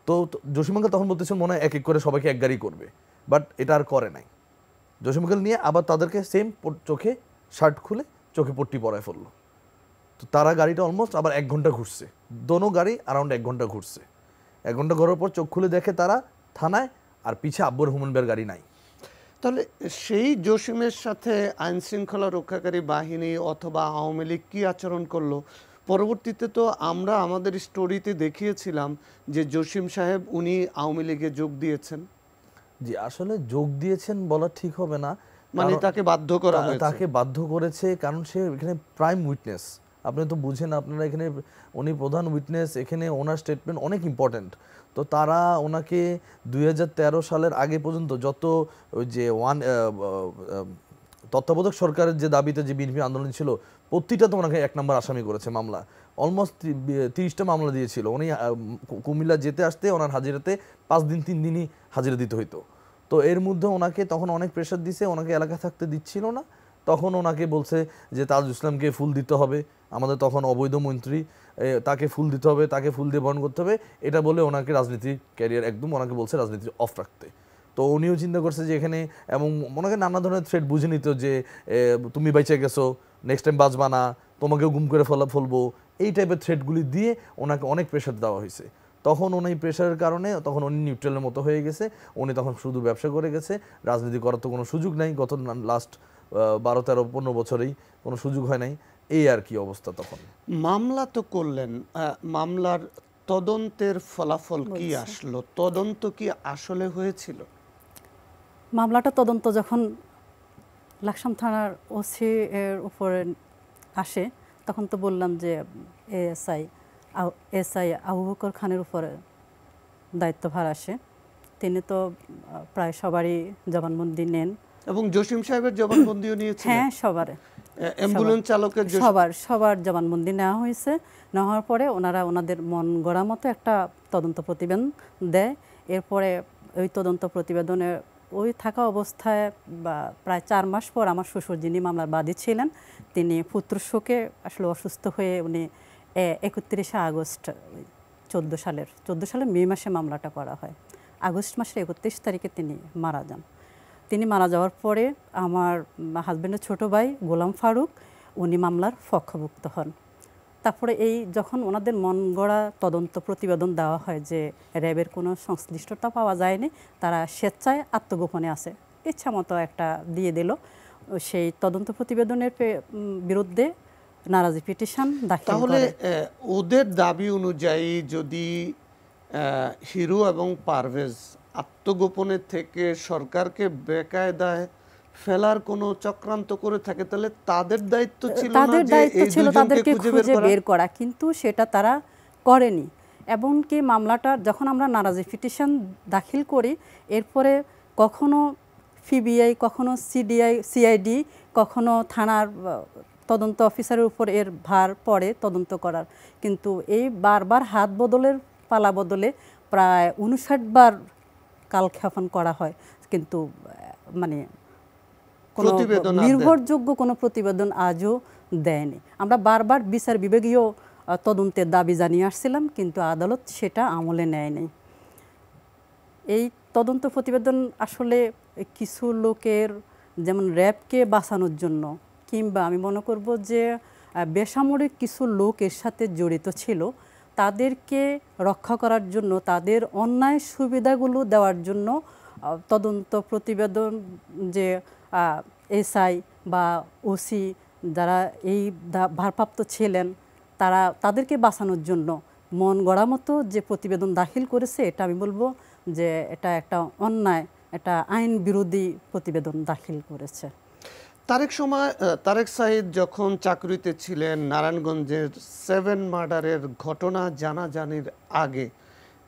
তো জসিম আঙ্কেল তখন বলতেছিল মনে হয় এক এক করে সবাইকে এক গাড়ি করবে, বাট এটা আর করে নাই। জসিম আঙ্কেল নিয়ে আবার তাদেরকে সেম চোখে শার্ট খুলে চোখে পট্টি পরায় ফেললো। তো তারা গাড়িটা অলমোস্ট আবার 1 ঘন্টা ঘুরছে, দোনো গাড়ি অ্যারাউন্ড 1 ঘন্টা ঘুরছে। 1 ঘন্টা ঘোরার পর চোখ খুলে দেখে তারা থানায়, আর পিছে আব্বুর হুমায়ুন ভাইয়ের গাড়ি নাই। তাহলে সেই জসিমের সাথে আইন শৃঙ্খলা রক্ষাকারী বাহিনী অথবা আওয়ামী লীগ কি আচরণ করলো? পরবর্তীতে তো আমরা আমাদের স্টোরিতে দেখিয়েছিলাম যে জসিম সাহেব উনি আওয়ামী লীগে যোগ দিয়েছেন। জি, আসলে যোগ দিয়েছেন বলা ঠিক হবে না, মানে তাকে বাধ্য করা হয়েছে। তাকে বাধ্য করেছে, কারণ সে এখানে প্রাইম উইটনেস। আপনি তো বুঝেন, আপনারা এখানে উনি প্রধান উইটনেস, এখানে ওনার স্টেটমেন্ট অনেক ইম্পর্টেন্ট। তো তারা ওনাকে 2013 সালের আগে পর্যন্ত যত ওই যে তত্ত্বাবধায়ক সরকারের যে দাবিতে যে বিএনপি আন্দোলন ছিল, প্রতিটা তো ওনাকে 1 নম্বর আসামি করেছে মামলা। অলমোস্ট 30টা মামলা দিয়েছিল। উনি কুমিল্লা যেতে আসতে ওনার হাজিরাতে 5 দিন 3 দিনই হাজিরা দিতে হইতো। তো এর মধ্যে ওনাকে তখন অনেক প্রেশার দিছে, ওনাকে এলাকা থাকতে দিচ্ছিল না। তখন ওনাকে বলছে যে তাজুল ইসলামকে ফুল দিতে হবে, আমাদের তখন অবৈধ মন্ত্রী, তাকে ফুল দিতে হবে, তাকে ফুল দিয়ে বরণ করতে হবে, এটা বলে ওনাকে রাজনীতি ক্যারিয়ার একদম ওনাকে বলছে রাজনীতি অফ রাখতে। তো উনিও চিন্তা করছে যে এখানে, এবং ওনাকে নানা ধরনের থ্রেট বুঝে নিত যে তুমি বাইচে গেছো, নেক্সট টাইম বাঁচবা না, তোমাকেও গুম করে ফেলবো, এই টাইপের থ্রেটগুলি দিয়ে ওনাকে অনেক প্রেশার দেওয়া হয়েছে। তখন উনি প্রেশারের কারণে তখন উনি নিউট্রালের মতো হয়ে গেছে, উনি তখন শুধু ব্যবসা করে গেছে, রাজনীতি করার তো কোনো সুযোগ নাই। গত লাস্ট 12, 13, 15 বছরেই কোনো সুযোগ হয় নাই, এই আর কি অবস্থা। তখন মামলা তো করলেন, মামলার তদন্তের ফলাফল কি আসলো? তদন্ত কি আসলে হয়েছিল? মামলাটা তদন্ত যখন লাকসাম থানার ওসি এর উপরে আসে, তখন তো বললাম যে এসআই আবু বকর খানের উপরে দায়িত্বভার আসে। তিনি তো প্রায় সবারই জবানবন্দি নেন, এবং জসিম সাহেবের জবানবন্দিও নিয়েছিলেন। হ্যাঁ, সবার অ্যাম্বুলেন্স চালকের সবার জবানবন্দি নেওয়া হয়েছে। নেওয়ার পরে ওনারা ওনাদের মন গড়া মতো একটা তদন্ত প্রতিবেদন দেয়। এরপরে ওই তদন্ত প্রতিবেদনে ওই থাকা অবস্থায় বা প্রায় 4 মাস পর আমার শ্বশুর, যিনি মামলার বাদী ছিলেন, তিনি পুত্রশোকে আসলে অসুস্থ হয়ে উনি 31 আগস্ট 14 সালের মে মাসে মামলাটা করা হয়। আগস্ট মাসের 31 তারিখে তিনি মারা যান। তিনি মারা যাওয়ার পরে আমার হাজব্যান্ডের ছোট ভাই গোলাম ফারুক, উনি মামলার পক্ষভুক্ত হন। তারপরে এই যখন ওনাদের মন গড়া তদন্ত প্রতিবেদন দেওয়া হয় যে র্যাবের কোনো সংশ্লিষ্টতা পাওয়া যায়নি, তারা স্বেচ্ছায় আত্মগোপনে আছে, ইচ্ছা মতো একটা দিয়ে দিল। সেই তদন্ত প্রতিবেদনের বিরুদ্ধে নারাজি পিটিশন দাখিল করে। তাহলে ওদের দাবি অনুযায়ী যদি হিরো এবং পারভেজ আত্মগোপনের থেকে সরকারকে বেকায়দায় ফেলার কোনো চক্রান্ত করে থাকে, তাহলে তাদের দায়িত্ব ছিল তাদেরকে খুঁজে বের করা, কিন্তু সেটা তারা করেনি। এমনকি মামলাটা যখন আমরা নারাজি পিটিশন দাখিল করি, এরপরে কখনো সিবিআই, কখনো সিআইডি, কখনো থানার তদন্ত অফিসারের উপর এর ভার পড়ে তদন্ত করার। কিন্তু এই বারবার হাত বদলের পালা বদলে প্রায় 59 বার কালক্ষেপণ করা হয়, কিন্তু মানে কোনো নির্ভরযোগ্য কোনো প্রতিবেদন আজও দেয়নি। আমরা বারবার বিচার বিভাগীয় তদন্তের দাবি জানিয়ে আসছিলাম, কিন্তু আদালত সেটা আমলে নেয়নি। এই তদন্ত প্রতিবেদন আসলে কিছু লোকের, যেমন র্যাবকে বাঁচানোর জন্য, কিংবা আমি মনে করব যে বেসামরিক কিছু লোক এর সাথে জড়িত ছিল, তাদেরকে রক্ষা করার জন্য, তাদের অন্যায় সুবিধাগুলো দেওয়ার জন্য তদন্ত প্রতিবেদন যে এসআই বা ওসি যারা এই ভারপ্রাপ্ত ছিলেন, তাদেরকে বাঁচানোর জন্য মন গড়া মতো যে প্রতিবেদন দাখিল করেছে, এটা আমি বলবো যে এটা একটা অন্যায়, এটা আইন বিরোধী প্রতিবেদন দাখিল করেছে। তারেক সাঈদ যখন চাকরিতে ছিলেন, নারায়ণগঞ্জের 7 মার্ডারের ঘটনা জানাজানির আগে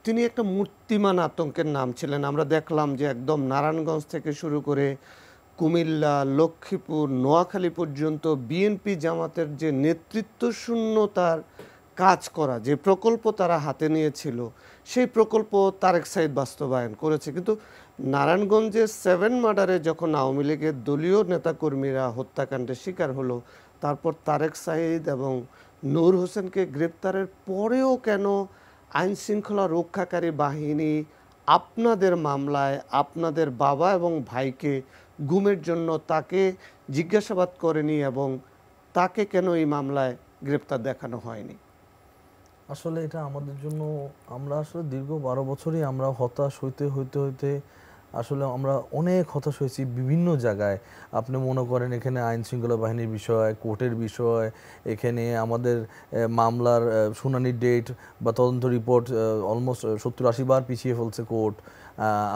তিনি একটা মূর্তিমান আতঙ্কের নাম ছিলেন। আমরা দেখলাম যে একদম নারায়ণগঞ্জ থেকে শুরু করে কুমিল্লা, লক্ষ্মীপুর, নোয়াখালী পর্যন্ত বিএনপি জামাতের যে নেতৃত্ব শূন্যতার কাজ করা, যে প্রকল্প তারা হাতে নিয়েছিল, সেই প্রকল্প তারেক সাঈদ বাস্তবায়ন করেছে। কিন্তু নারায়ণগঞ্জের 7 মার্ডারে যখন আওয়ামী লীগের দলীয় নেতাকর্মীরা হত্যাকাণ্ডের শিকার হলো, তারপর তারেক সাঈদ এবং নূর হোসেনকে গ্রেপ্তারের পরেও কেন আইন শৃঙ্খলা রক্ষাকারী বাহিনী আপনাদের মামলায় আপনাদের বাবা এবং ভাইকে গুমের জন্য তাকে জিজ্ঞাসাবাদ করেনি এবং তাকে কেন এই মামলায় গ্রেপ্তার দেখানো হয়নি? আসলে এটা আমাদের জন্য, আমরা আসলে দীর্ঘ 12 বছরই আমরা হতাশ হইতে হইতে হইতে আসলে আমরা অনেক হতাশ হয়েছি বিভিন্ন জায়গায়। আপনি মনে করেন এখানে আইন শৃঙ্খলা বাহিনীর বিষয়, কোর্টের বিষয়, এখানে আমাদের মামলার শুনানির ডেট বা তদন্ত রিপোর্ট অলমোস্ট 70-80 বার পিছিয়ে ফেলছে কোর্ট।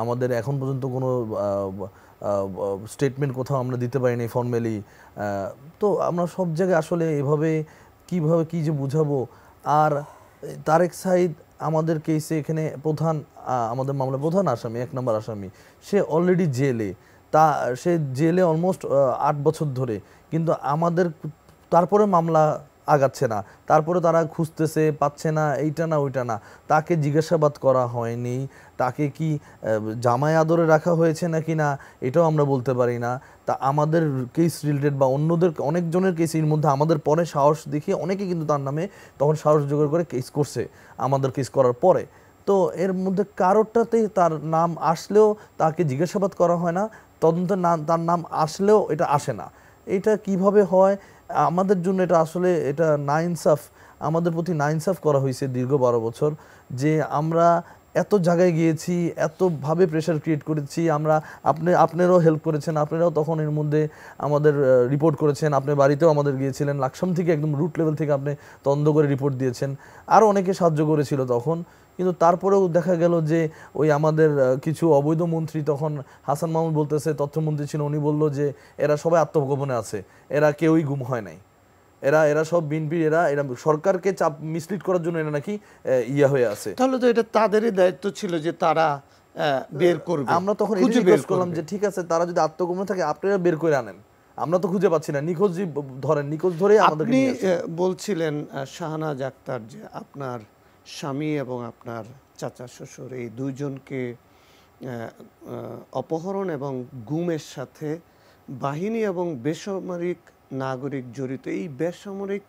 আমাদের এখন পর্যন্ত কোনো স্টেটমেন্ট কোথাও আমরা দিতে পারিনি ফর্মালি। তো আমরা সব জায়গায় আসলে এভাবে কিভাবে কি যে বুঝাবো। আর তারেক সাঈদ আমাদের কেসে এখানে প্রধান, আমাদের মামলার প্রধান আসামি, 1 নম্বর আসামি, সে অলরেডি জেলে। সে জেলে অলমোস্ট 8 বছর ধরে, কিন্তু আমাদের তারপরে মামলা আগাচ্ছে না, তারপরে তারা খুঁজতেছে, পাচ্ছে না, এইটা না ওইটা না। তাকে জিজ্ঞাসাবাদ করা হয়নি, তাকে কি জামাই আদরে রাখা হয়েছে নাকি না এটাও আমরা বলতে পারি না। তা আমাদের কেস রিলেটেড বা অন্যদের অনেকজনের কেসের মধ্যে আমাদের পরে সাহস দেখিয়ে অনেকে কিন্তু তার নামে তখন সাহস জোগাড় করে কেস করছে আমাদের কেস করার পরে। তো এর মধ্যে কারোরটাতেই তার নাম আসলেও তাকে জিজ্ঞাসাবাদ করা হয় না, তদন্তের তার নাম আসলেও এটা আসে না। এটা কিভাবে হয়? আমাদের জন্য এটা আসলে এটা নাইনসাফ, আমাদের প্রতি নাইনসাফ করা হয়েছে দীর্ঘ 12 বছর, যে আমরা এত জায়গায় গিয়েছি, এতভাবে প্রেশার ক্রিয়েট করেছি। আমরা আপনারাও হেল্প করেছেন, আপনারাও তখন এর মধ্যে আমাদের রিপোর্ট করেছেন, আপনার বাড়িতেও আমাদের গিয়েছিলেন, লাকসাম থেকে একদম রুট লেভেল থেকে আপনি তদন্ত করে রিপোর্ট দিয়েছেন, আরও অনেকে সাহায্য করেছিল তখন। কিন্তু তারপরেও দেখা গেল যে ওই আমাদের কিছু অবৈধ মন্ত্রী, তখন হাসান মাহমুদ বলতেছে, তথ্যমন্ত্রী ছিল, উনি বলল যে এরা সবাই আত্মগোপনে আছে, এরা কেউই গুম হয় নাই, এরা সব বিএনপি, এরা সরকারকে চাপ মিসলিড করার জন্য এরা নাকি ইয়া হয়ে আছে। তাহলে তো এটা তাদেরই দায়িত্ব ছিল যে তারা বের করবে। আমরা তখন রিকোয়েস্ট করলাম যে ঠিক আছে, তারা যদি আত্মগোপনে থাকে আপনারা বের করে আনেন, আমরা তো খুঁজে পাচ্ছি না, নিখোঁজ ধরেন, নিখোঁজ ধরে আমাদের। আপনি বলছিলেন শাহনাজ আক্তার যে আপনার স্বামী এবং আপনার চাচা শ্বশুর এই দুইজনকে অপহরণ এবং গুমের সাথে বাহিনী এবং বেসামরিক নাগরিক জড়িত। এই বেসামরিক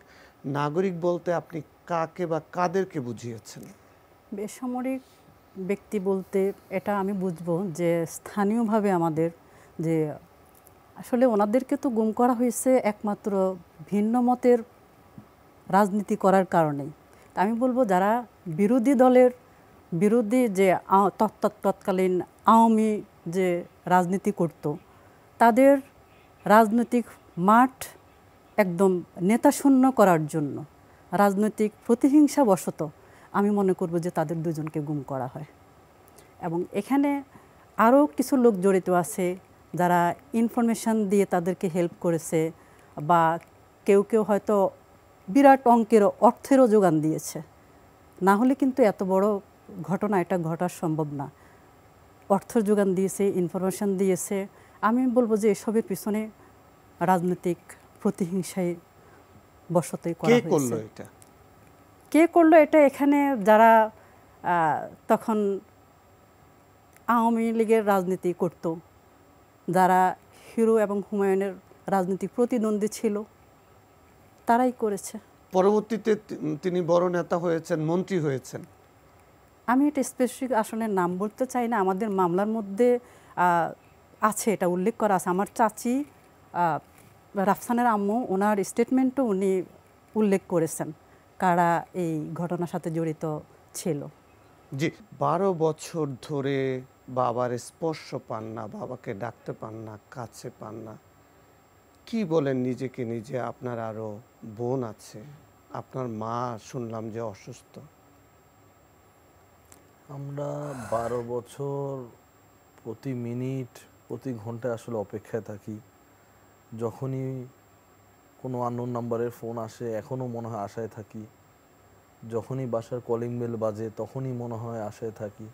নাগরিক বলতে আপনি কাকে বা কাদেরকে বুঝিয়েছেন? বেসামরিক ব্যক্তি বলতে এটা আমি বুঝবো যে স্থানীয়ভাবে আমাদের যে আসলে ওনাদেরকে তো গুম করা হয়েছে একমাত্র ভিন্ন মতের রাজনীতি করার কারণেই। আমি বলবো যারা বিরোধী দলের বিরোধী যে তৎকালীন আওয়ামী যে রাজনীতি করত, তাদের রাজনৈতিক মাঠ একদম নেতাশূন্য করার জন্য, রাজনৈতিক প্রতিহিংসাবশত আমি মনে করব যে তাদের দুজনকে গুম করা হয়। এবং এখানে আরও কিছু লোক জড়িত আছে যারা ইনফরমেশন দিয়ে তাদেরকে হেল্প করেছে, বা কেউ কেউ হয়তো বিরাট অঙ্কের অর্থেরও যোগান দিয়েছে। না হলে কিন্তু এত বড় ঘটনা এটা ঘটা সম্ভব না। অর্থের যোগান দিয়েছে, ইনফরমেশন দিয়েছে। আমি বলবো যে এসবের পিছনে রাজনৈতিক প্রতিহিংসায় বশতই করা হয়েছে। কে করলো এটা? এখানে যারা তখন আওয়ামী লীগের রাজনীতি করত, যারা হিরো এবং হুমায়ুনের রাজনৈতিক প্রতিদ্বন্দ্বী ছিল, তারাই করেছে। পরবর্তীতে তিনি বড় নেতা হয়েছেন, মন্ত্রী হয়েছেন। আমি এটা স্পেসিফিক আসলে নাম বলতে চাই না, আমাদের মামলার মধ্যে আছে, এটা উল্লেখ করা আছে। আমার চাচি রাফসানের আম্মু, ওনার স্টেটমেন্টও উনি উল্লেখ করেছেন কারা এই ঘটনার সাথে জড়িত ছিল। জি, 12 বছর ধরে বাবার স্পর্শ পান না, বাবাকে ডাকতে পান না, কাছে পান না। কি বলেন নিজেকে নিজে? আপনার আরো বোন আছে, আপনার মা শুনলাম যে অসুস্থ। আমরা 12 বছর প্রতি মিনিট প্রতি ঘন্টা আসলে অপেক্ষায় থাকি। যখনই কোনো আননোন নাম্বারের ফোন আসে এখনও মনে হয় আশায় থাকি। যখনই বাসার কলিং বেল বাজে তখনই মনে হয় আশায় থাকি।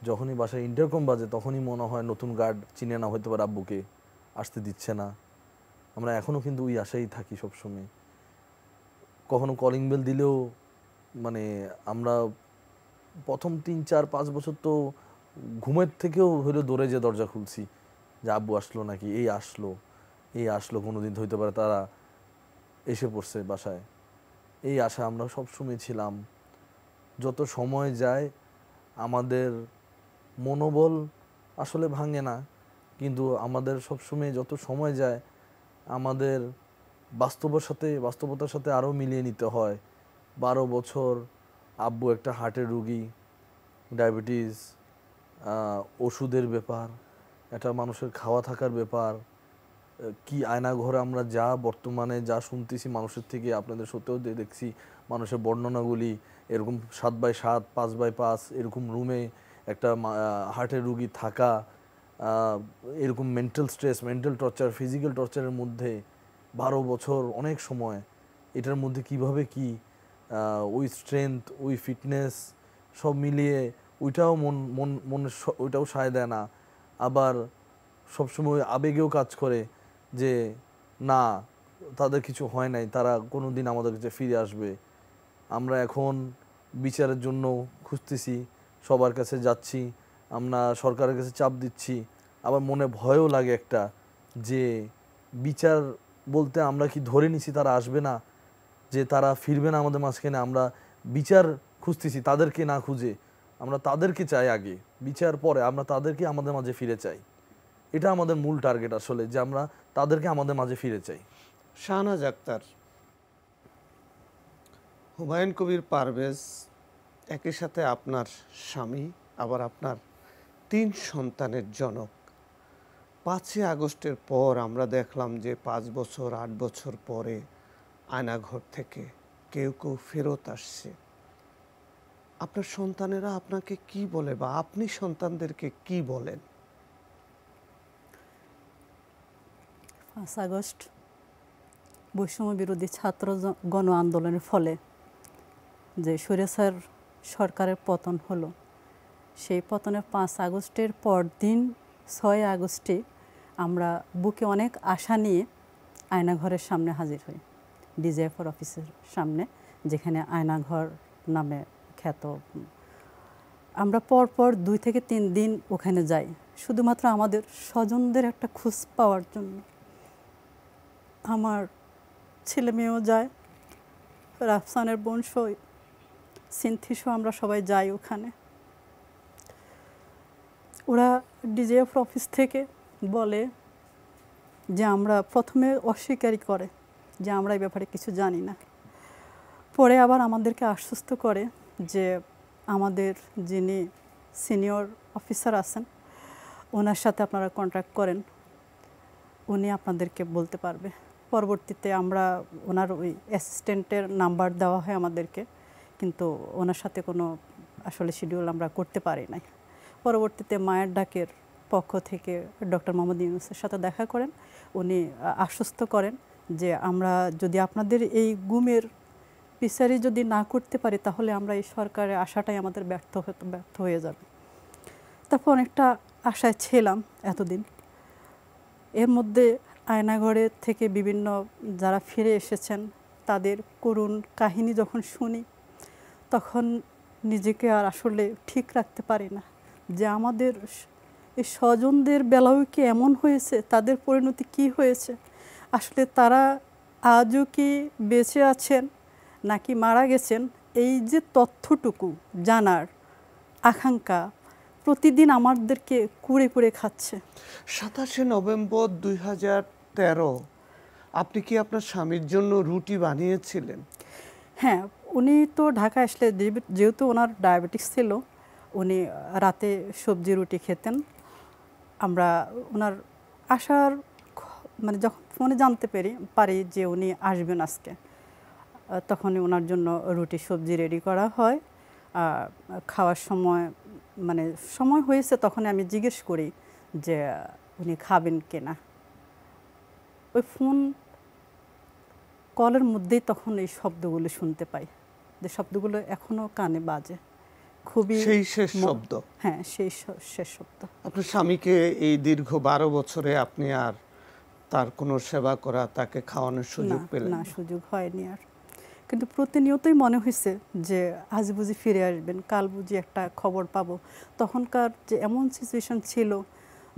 যখনই বাসায় ইন্টারকম বাজে তখনই মনে হয় নতুন গার্ড চিনে না হতে পারে আব্বুকে, আসতে দিচ্ছে না। আমরা এখনও কিন্তু ওই আশাই থাকি সবসময়। কখনো কলিং বেল দিলেও মানে আমরা প্রথম 3-4-5 বছর তো ঘুমের থেকেও হইলে দৌড়ে যে দরজা খুলছি যে আব্বু আসলো নাকি, এই আসলো কোনোদিন হইতে পারে তারা এসে পড়ছে বাসায়, এই আশা আমরা সবসময় ছিলাম। যত সময় যায় আমাদের মনোবল আসলে ভাঙে না, কিন্তু আমাদের সবসময় যত সময় যায় আমাদের বাস্তবতার সাথে আরও মিলিয়ে নিতে হয়। 12 বছর আব্বু একটা হার্টের রুগী, ডায়াবেটিস, ওষুধের ব্যাপার, একটা মানুষের খাওয়া থাকার ব্যাপার, কি আয়না ঘরে আমরা যা বর্তমানে যা শুনতেছি মানুষের থেকে, আপনাদের সত্যিও দেখছি মানুষের বর্ণনাগুলি, এরকম 7x7, 5x5 এরকম রুমে একটা হার্টের রুগী থাকা, এরকম mental stress, mental torture, physical টর্চারের মধ্যে 12 বছর অনেক সময়। এটার মধ্যে কিভাবে কি ওই স্ট্রেংথ, ওই ফিটনেস সব মিলিয়ে ওইটাও ওইটাও সায় দেয় না। আবার সবসময় আবেগেও কাজ করে যে না, তাদের কিছু হয় নাই, তারা কোনো দিন আমাদের কাছে ফিরে আসবে। আমরা এখন বিচারের জন্য খুঁজতেছি, সবার কাছে যাচ্ছি, আমরা সরকারের কাছে চাপ দিচ্ছি। আবার মনে ভয়ও লাগে একটা যে বিচার বলতে আমরা কি ধরে নিছি তারা আসবে না, যে তারা ফিরবে না আমাদের মাঝখানে। আমরা বিচার খুঁজতেছি, তাদেরকে না খুঁজে আমরা তাদেরকে চাই আগে, বিচার পরে আমরা তাদেরকে আমাদের মাঝে ফিরে চাই। এটা আমাদের মূল টার্গেট আসলে, যে আমরা তাদেরকে আমাদের মাঝে ফিরে চাই। শাহনাজ আক্তার, হুমায়ুন কবির পারভেজ একই সাথে আপনার স্বামী, আবার আপনার 3 সন্তানের জনক। 5ই আগস্টের পর আমরা দেখলাম যে 5 বছর 8 বছর পরে আয়নাঘর থেকে কেউ কেউ ফেরত আসছে। আপনার সন্তানেরা আপনাকে কি বলে বা আপনি সন্তানদেরকে কি বলেন? 5 আগস্ট বৈষম্য বিরোধী ছাত্র গণ আন্দোলনের ফলে যে স্বৈরাচার সরকারের পতন হলো, সেই পতনের 5 আগস্টের পর দিন 6 আগস্টে আমরা বুকে অনেক আশা নিয়ে আয়নাঘরের সামনে হাজির হই, ডিজিএফআর অফিসের সামনে, যেখানে আয়নাঘর নামে খ্যাত। আমরা পরপর 2 থেকে 3 দিন ওখানে যাই, শুধুমাত্র আমাদের স্বজনদের একটা খোঁজ পাওয়ার জন্য। আমার ছেলে মেয়েও যায়, রাফসানের বংশ, সিনথিসও আমরা সবাই যাই ওখানে। ওরা ডিজিএফ অফিস থেকে বলে যে আমরা প্রথমে অস্বীকারই করে যে আমরা এই ব্যাপারে কিছু জানি না, পরে আবার আমাদেরকে আশ্বস্ত করে যে আমাদের যিনি সিনিয়র অফিসার আছেন ওনার সাথে আপনারা কন্ট্যাক্ট করেন, উনি আপনাদেরকে বলতে পারবে। পরবর্তীতে আমরা ওনার ওই অ্যাসিস্ট্যান্টের নাম্বার দেওয়া হয় আমাদেরকে, কিন্তু ওনার সাথে কোনো আসলে শিডিউল আমরা করতে পারি নাই। পরবর্তীতে মায়ের ডাকের পক্ষ থেকে ডক্টর মোহাম্মদ ইউনূসের সাথে দেখা করেন, উনি আশ্বস্ত করেন যে আমরা যদি আপনাদের এই গুমের বিচারই যদি না করতে পারি তাহলে আমরা এই সরকারের আশাটাই আমাদের ব্যর্থ হয়ে যাবে। তারপর অনেকটা আশায় ছিলাম এতদিন। এর মধ্যে আয়নাঘরে থেকে বিভিন্ন যারা ফিরে এসেছেন তাদের করুণ কাহিনী যখন শুনি তখন নিজেকে আর আসলে ঠিক রাখতে পারি না যে আমাদের এই স্বজনদের বেলাও কি এমন হয়েছে, তাদের পরিণতি কি হয়েছে, আসলে তারা আজও কি বেঁচে আছেন নাকি মারা গেছেন, এই যে তথ্যটুকু জানার আকাঙ্ক্ষা প্রতিদিন আমাদেরকে কুড়ে কুড়ে খাচ্ছে। 27 নভেম্বর 2013 আপনি কি আপনার স্বামীর জন্য রুটি বানিয়েছিলেন? হ্যাঁ, উনি তো ঢাকা আসলে যেহেতু ওনার ডায়াবেটিস ছিল, উনি রাতে সবজি রুটি খেতেন। আমরা ওনার আসার মানে যখন ফোনে জানতে পারি যে উনি আসবেন আজকে, তখনই ওনার জন্য রুটি সবজি রেডি করা হয়। খাওয়ার সময় মানে সময় হয়েছে তখন আমি জিজ্ঞেস করি যে উনি খাবেন কিনা। ওই ফোন কলের মধ্যেই তখন এই শব্দগুলো শুনতে পাই, যে শব্দগুলো এখনো কানে বাজে, খুবই সেই শেষ শব্দ। হ্যাঁ, সেই শেষ শব্দ। আপনার স্বামীকে এই দীর্ঘ 12 বছরে আপনি আর তার কোনো সেবা করা, তাকে খাওয়ানোর সুযোগ পেলেন? না, সুযোগ হয়নি আর। কিন্তু প্রতিনিয়তই মনে হয়েছে যে আজ বুঝি ফিরে আসবেন, কাল বুঝি একটা খবর পাবো। তখনকার যে এমন সিচুয়েশন ছিল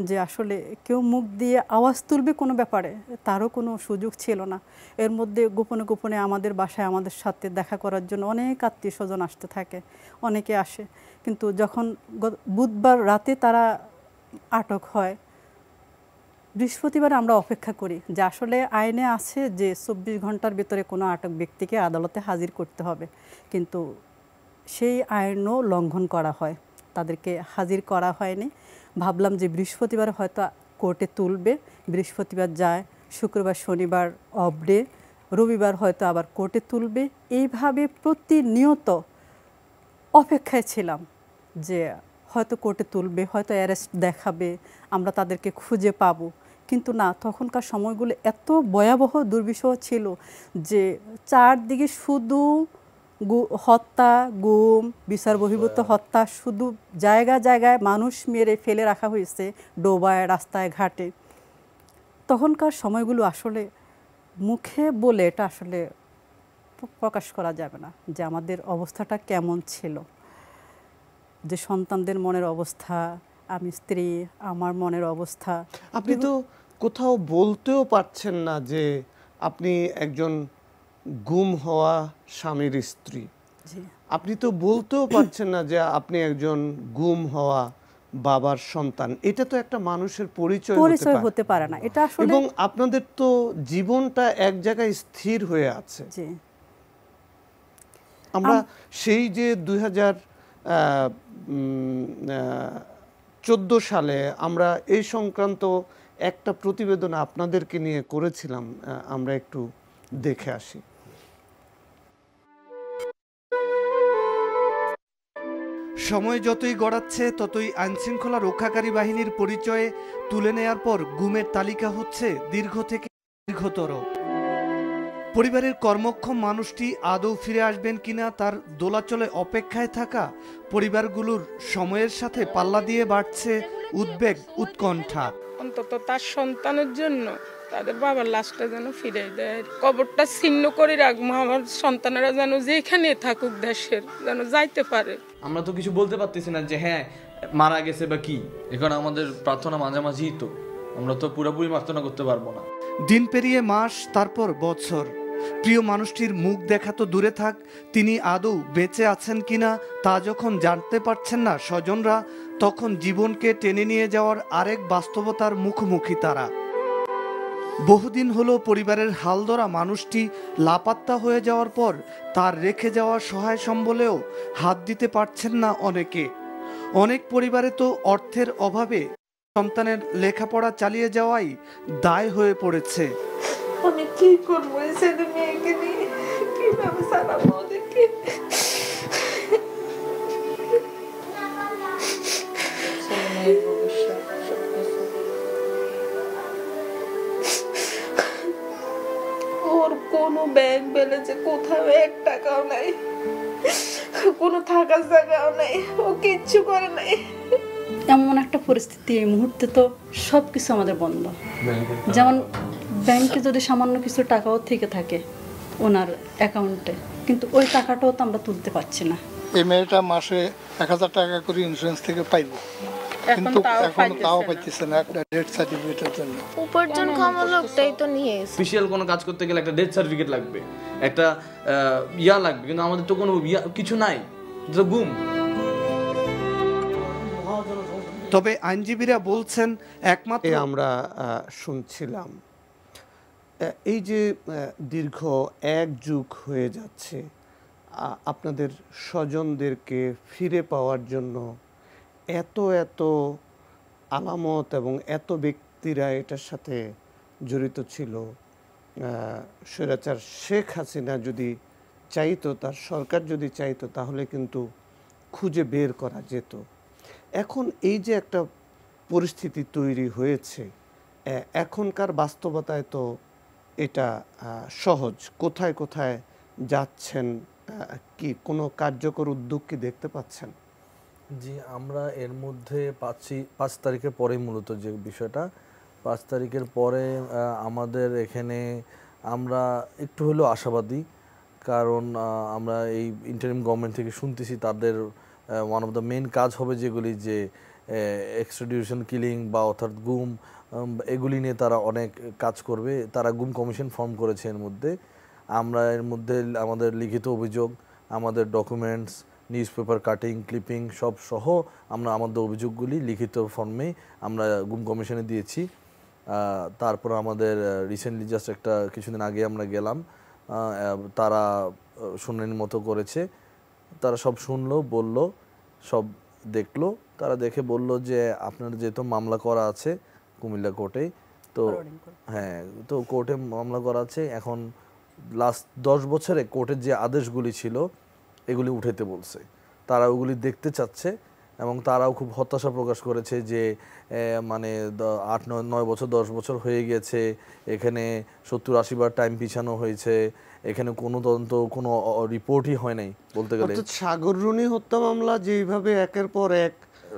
যে আসলে কেউ মুখ দিয়ে আওয়াজ তুলবে কোনো ব্যাপারে, তারও কোনো সুযোগ ছিল না। এর মধ্যে গোপনে গোপনে আমাদের বাসায় আমাদের সাথে দেখা করার জন্য অনেক আত্মীয় স্বজন আসতে থাকে, অনেকে আসে। কিন্তু যখন বুধবার রাতে তারা আটক হয়, বৃহস্পতিবার আমরা অপেক্ষা করি যে আসলে আইনে আছে যে 24 ঘন্টার ভিতরে কোনো আটক ব্যক্তিকে আদালতে হাজির করতে হবে, কিন্তু সেই আইনও লঙ্ঘন করা হয়, তাদেরকে হাজির করা হয়নি। ভাবলাম যে বৃহস্পতিবার হয়তো কোর্টে তুলবে, বৃহস্পতিবার যায়, শুক্রবার শনিবার অফ ডে, রবিবার হয়তো আবার কোর্টে তুলবে। এইভাবে প্রতিনিয়ত অপেক্ষায় ছিলাম যে হয়তো কোর্টে তুলবে, হয়তো অ্যারেস্ট দেখাবে, আমরা তাদেরকে খুঁজে পাবো। কিন্তু না, তখনকার সময়গুলো এত ভয়াবহ দুর্বিষহ ছিল যে চারদিকে শুধু হত্যা, গুম, বিচার বহির্ভূত হত্যা, শুধু জায়গা জায়গায় মানুষ মেরে ফেলে রাখা হয়েছে, ডোবায়, রাস্তায়, ঘাটে। তখনকার সময়গুলো আসলে মুখে বলে এটা আসলে প্রকাশ করা যাবে না যে আমাদের অবস্থাটা কেমন ছিল, যে সন্তানদের মনের অবস্থা, আমি স্ত্রী, আমার মনের অবস্থা। আপনি তো কোথাও বলতেও পারছেন না যে আপনি একজন গুম হওয়া স্বামীর স্ত্রী, আপনি তো বলতেও পারছেন না যে আপনি একজন গুম হওয়া বাবার সন্তান। এটা তো একটা মানুষের পরিচয় হতে পারে না। এটা আসলে, এবং আপনাদের তো জীবনটা এক জায়গায় স্থির হয়ে আছে। আমরা সেই যে 2014 সালে আমরা এই সংক্রান্ত একটা প্রতিবেদন আপনাদেরকে নিয়ে করেছিলাম, আমরা একটু দেখে আসি। সময় যতই গড়াচ্ছে ততই আইনশৃঙ্খলা রক্ষাকারী বাহিনীর পরিচয়ে তুলে নেয়ার পর গুমের তালিকা হচ্ছে দীর্ঘ থেকে দীর্ঘতর। পরিবারের কর্মক্ষম মানুষটি আদৌ ফিরে আসবেন কিনা তার দোলাচলে অপেক্ষায় থাকা পরিবারগুলোর সময়ের সাথে পাল্লা দিয়ে বাড়ছে উদ্বেগ, উৎকণ্ঠা। অন্তত তার সন্তানের জন্য তাদের বাবার লাশটা যেন ফিরে দেয়, কবরটা ছিন্ন করে রাখবো, আমার সন্তানেরা যেন যেখানে থাকুক দেশের যেন যাইতে পারে। আমরা তো কিছু বলতে পারতেছি না যে হ্যাঁ মারা গেছে বা কি, এখন আমাদের প্রার্থনা মাঝামাঝি, তো আমরা তো পুরোপুরি প্রার্থনা করতে পারবো না। দিন পেরিয়ে মাস, তারপর বছর। প্রিয় মানুষটির মুখ দেখা তো দূরে থাক, তিনি আদৌ বেঁচে আছেন কিনা তা যখন জানতে পারছেন না স্বজনরা, তখন জীবনকে টেনে নিয়ে যাওয়ার আরেক বাস্তবতার মুখোমুখি তারা। বহুদিন হলো পরিবারের হালধরা মানুষটি লাপাত্তা হয়ে যাওয়ার পর তার রেখে যাওয়া সহায় সম্বলেও হাত দিতে পারছেন না অনেকে। অনেক পরিবারে তো অর্থের অভাবে সন্তানের লেখাপড়া চালিয়ে যাওয়াই দায় হয়ে পড়েছে। আমি কি করবো এই ছেলে মেয়েকে নিয়ে, কিভাবে চালাবো ওদেরকে? ওর কোনো ব্যাংক ব্যালেন্সে কোথাও 1 টাকাও নাই, কোনো থাকার জায়গাও নাই, ও কিচ্ছু করে নাই। এমন একটা পরিস্থিতি, এই মুহূর্তে তো সব কিছু আমাদের বন্ধ। যেমন ব্যাংকে যদি সামান্য কিছু টাকাও থেকে থাকে ওনার অ্যাকাউন্টে, কিন্তু ওই টাকাটাও তো আমরা তুলতে পারছি না। এই মেয়েটা মাসে 1000 টাকা করে ইন্স্যুরেন্স থেকে পাইবো, কিন্তু এখন তাও পাইতেছে না একটা ডেথ সার্টিফিকেটের জন্য। উপার্জনক্ষম লোকটাই তো নিয়ে এসে অফিশিয়াল কোনো কাজ করতে গেলে একটা ডেথ সার্টিফিকেট লাগবে, একটা লাগবে, কিন্তু আমাদের তো কোনো কিছু নাই, তো গুম। তবে আইনজীবীরা বলছেন একমাত্র আমরা শুনছিলাম এই যে দীর্ঘ 1 যুগ হয়ে যাচ্ছে, আপনাদের স্বজনদেরকে ফিরে পাওয়ার জন্য এত এত আলামত এবং এত ব্যক্তিরা এটার সাথে জড়িত ছিল। স্বৈরাচার শেখ হাসিনা যদি চাইতো, তার সরকার যদি চাইতো, তাহলে কিন্তু খুঁজে বের করা যেত। এখন এই যে একটা পরিস্থিতি তৈরি হয়েছে, এখনকার বাস্তবতায় তো এটা সহজ। কোথায় কোথায় যাচ্ছেন, কি কোনো কার্যকর উদ্যোগ কি দেখতে পাচ্ছেন? জি, আমরা এর মধ্যে 5 তারিখের পরে মূলত যে বিষয়টা 5 তারিখের পরে আমাদের এখানে আমরা একটু হলেও আশাবাদী, কারণ আমরা এই ইন্টারিম গভর্নমেন্ট থেকে শুনতেছি তাদের ওয়ান অফ দ্য মেইন কাজ হবে যেগুলি যে এক্সট্রাডিউশন কিলিং বা অর্থাৎ গুম, এগুলি নিয়ে তারা অনেক কাজ করবে। তারা গুম কমিশন ফর্ম করেছে। এর মধ্যে আমরা এর মধ্যে আমাদের লিখিত অভিযোগ, আমাদের documents, news paper cutting, clipping সব সহ আমরা আমাদের অভিযোগগুলি লিখিত ফর্মে আমরা গুম কমিশনে দিয়েছি। তারপর আমাদের রিসেন্টলি জাস্ট একটা কিছুদিন আগে আমরা গেলাম, তারা শুনানির মতো করেছে। তারা সব শুনলো, বলল, সব দেখলো। তারা দেখে বলল যে আপনার যেহেতু মামলা করা আছে কুমিল্লা কোর্টে, তো হ্যাঁ, তো কোর্টে মামলা করা আছে, এখন লাস্ট 10 বছরে কোর্টের যে আদেশগুলি ছিল এগুলি উঠাইতে বলছে। তারা ওগুলি দেখতে চাচ্ছে এবং তারাও খুব হতাশা প্রকাশ করেছে যে মানে 8-9 বছর 10 বছর হয়ে গেছে, এখানে 70-80 বার টাইম পিছানো হয়েছে, এখানে কোনো তদন্ত কোনো রিপোর্টই হয় নাই বলতে গেলে। সাগর রুনি হত্যা মামলা যেভাবে একের পর এক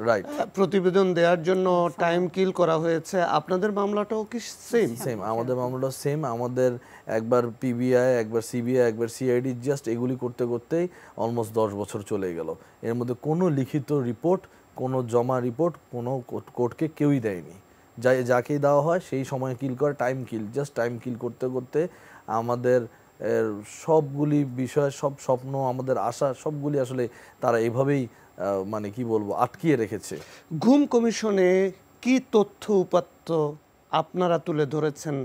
রাইট প্রতিবেদন দেওয়ার জন্য টাইম কিল করা হয়েছে, আপনাদের মামলাটাও কি সেম? সেম, আমাদের মামলাটা সেম। আমাদের একবার পিবিআই, একবার সিবিআই, একবার সিআইডি, জাস্ট এগুলি করতে করতেই অলমোস্ট 10 বছর চলে গেল। এর মধ্যে কোনো লিখিত রিপোর্ট, কোনো জমা রিপোর্ট কোনো কোর্টকে কেউই দেয়নি। যাকেই দেওয়া হয় সেই সময় কিল করে, time kill, just time kill করতে করতে আমাদের সবগুলি বিষয়, সব স্বপ্ন, আমাদের আশা সবগুলি আসলে তারা এভাবেই মানে কি বলবো আটকিয়ে রেখেছে। গুম কমিশনে কি তথ্য উপাত্ত আপনারা তুলে ধরেছেন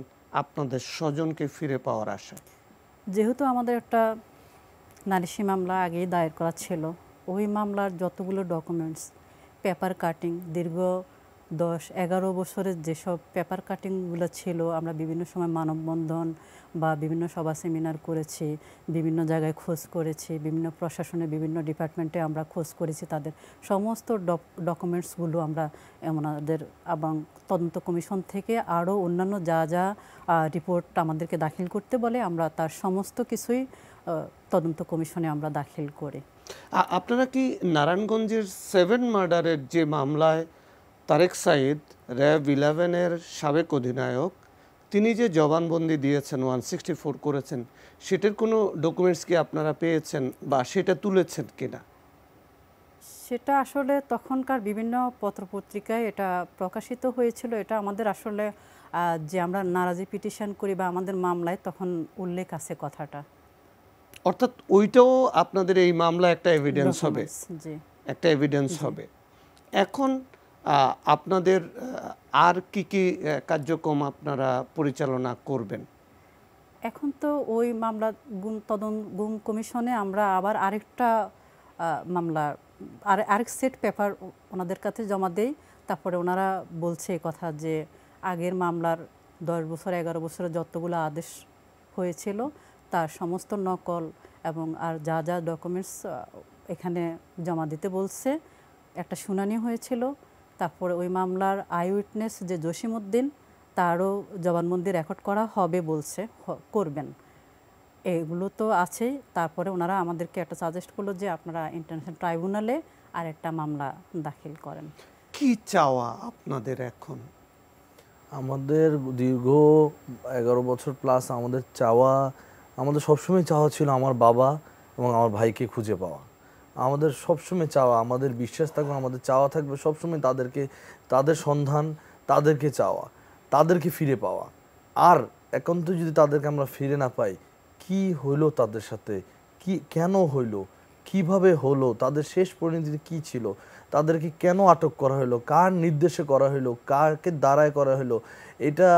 আপনাদের স্বজনকে ফিরে পাওয়ার আশায়? যেহেতু আমাদের একটা নারিশি মামলা আগেই দায়ের করা ছিল, ওই মামলার যতগুলো ডকুমেন্টস, পেপার কাটিং, দীর্ঘ 10-11 বছরের যেসব পেপার কাটিংগুলো ছিল, আমরা বিভিন্ন সময় মানববন্ধন বা বিভিন্ন সভা সেমিনার করেছি, বিভিন্ন জায়গায় খোঁজ করেছি, বিভিন্ন প্রশাসনের বিভিন্ন ডিপার্টমেন্টে আমরা খোঁজ করেছি, তাদের সমস্ত ডকুমেন্টসগুলো আমরা আমাদের এবং তদন্ত কমিশন থেকে আরও অন্যান্য যা যা রিপোর্ট আমাদেরকে দাখিল করতে বলে আমরা তার সমস্ত কিছুই তদন্ত কমিশনে আমরা দাখিল করি। আপনারা কি নারায়ণগঞ্জের 7 মার্ডারের যে মামলায় তারেক সাঈদ র্যাব 11-এর সাবেক অধিনায়ক, তিনি যে জবানবন্দি দিয়েছেন, 164 করেছেন, সেটার কোনো ডকুমেন্টস কি আপনারা পেয়েছেন বা সেটা তুলেছেন কিনা? সেটা আসলে তখনকার বিভিন্ন পত্রপত্রিকায় এটা প্রকাশিত হয়েছিল। এটা আমাদের আসলে যে আমরা নারাজি পিটিশন করি বা আমাদের মামলায় তখন উল্লেখ আছে কথাটা। অর্থাৎ ওইটাও আপনাদের এই মামলা একটা এভিডেন্স হবে? জি, একটা এভিডেন্স হবে। এখন আপনাদের আর কি কি কার্যক্রম আপনারা পরিচালনা করবেন? এখন তো ওই মামলা গুম কমিশনে আমরা আবার আরেকটা মামলা আরেক সেট পেপার ওনাদের কাছে জমা দেই। তারপরে ওনারা বলছে কথা যে আগের মামলার 10 বছর 11 বছরের যতগুলো আদেশ হয়েছিল তার সমস্ত নকল এবং আর যা যা ডকুমেন্টস এখানে জমা দিতে বলছে। একটা শুনানি হয়েছিল, তারপরে ওই মামলার আই উইটনেস যে জসিমউদ্দিন, তারও জবানবন্দি রেকর্ড করা হবে বলছে, করবেন, এগুলো তো আছেই। তারপরে ওনারা আমাদেরকে একটা সাজেস্ট করলো যে আপনারা ইন্টারন্যাশনাল ট্রাইব্যুনালে আর একটা মামলা দাখিল করেন। কি চাওয়া আপনাদের এখন? আমাদের দীর্ঘ 11 বছর প্লাস আমাদের চাওয়া, আমাদের সবসময় চাওয়া ছিল আমার বাবা এবং আমার ভাইকে খুঁজে পাওয়া। আমাদের সবসময় চাওয়া, আমাদের বিশ্বাস থাকবে, আমাদের চাওয়া থাকবে সবসময় তাদেরকে, তাদের সন্ধান, তাদেরকে চাওয়া, তাদেরকে ফিরে পাওয়া। আর একান্ত যদি তাদেরকে আমরা ফিরে না পাই, কি হইলো তাদের সাথে, কি কেন হইলো, কিভাবে হলো, তাদের শেষ পরিণতি কি ছিল, তাদেরকে কেন আটক করা হলো, কার নির্দেশে করা হলো, কারকে দ্বারায় করা হলো, এটা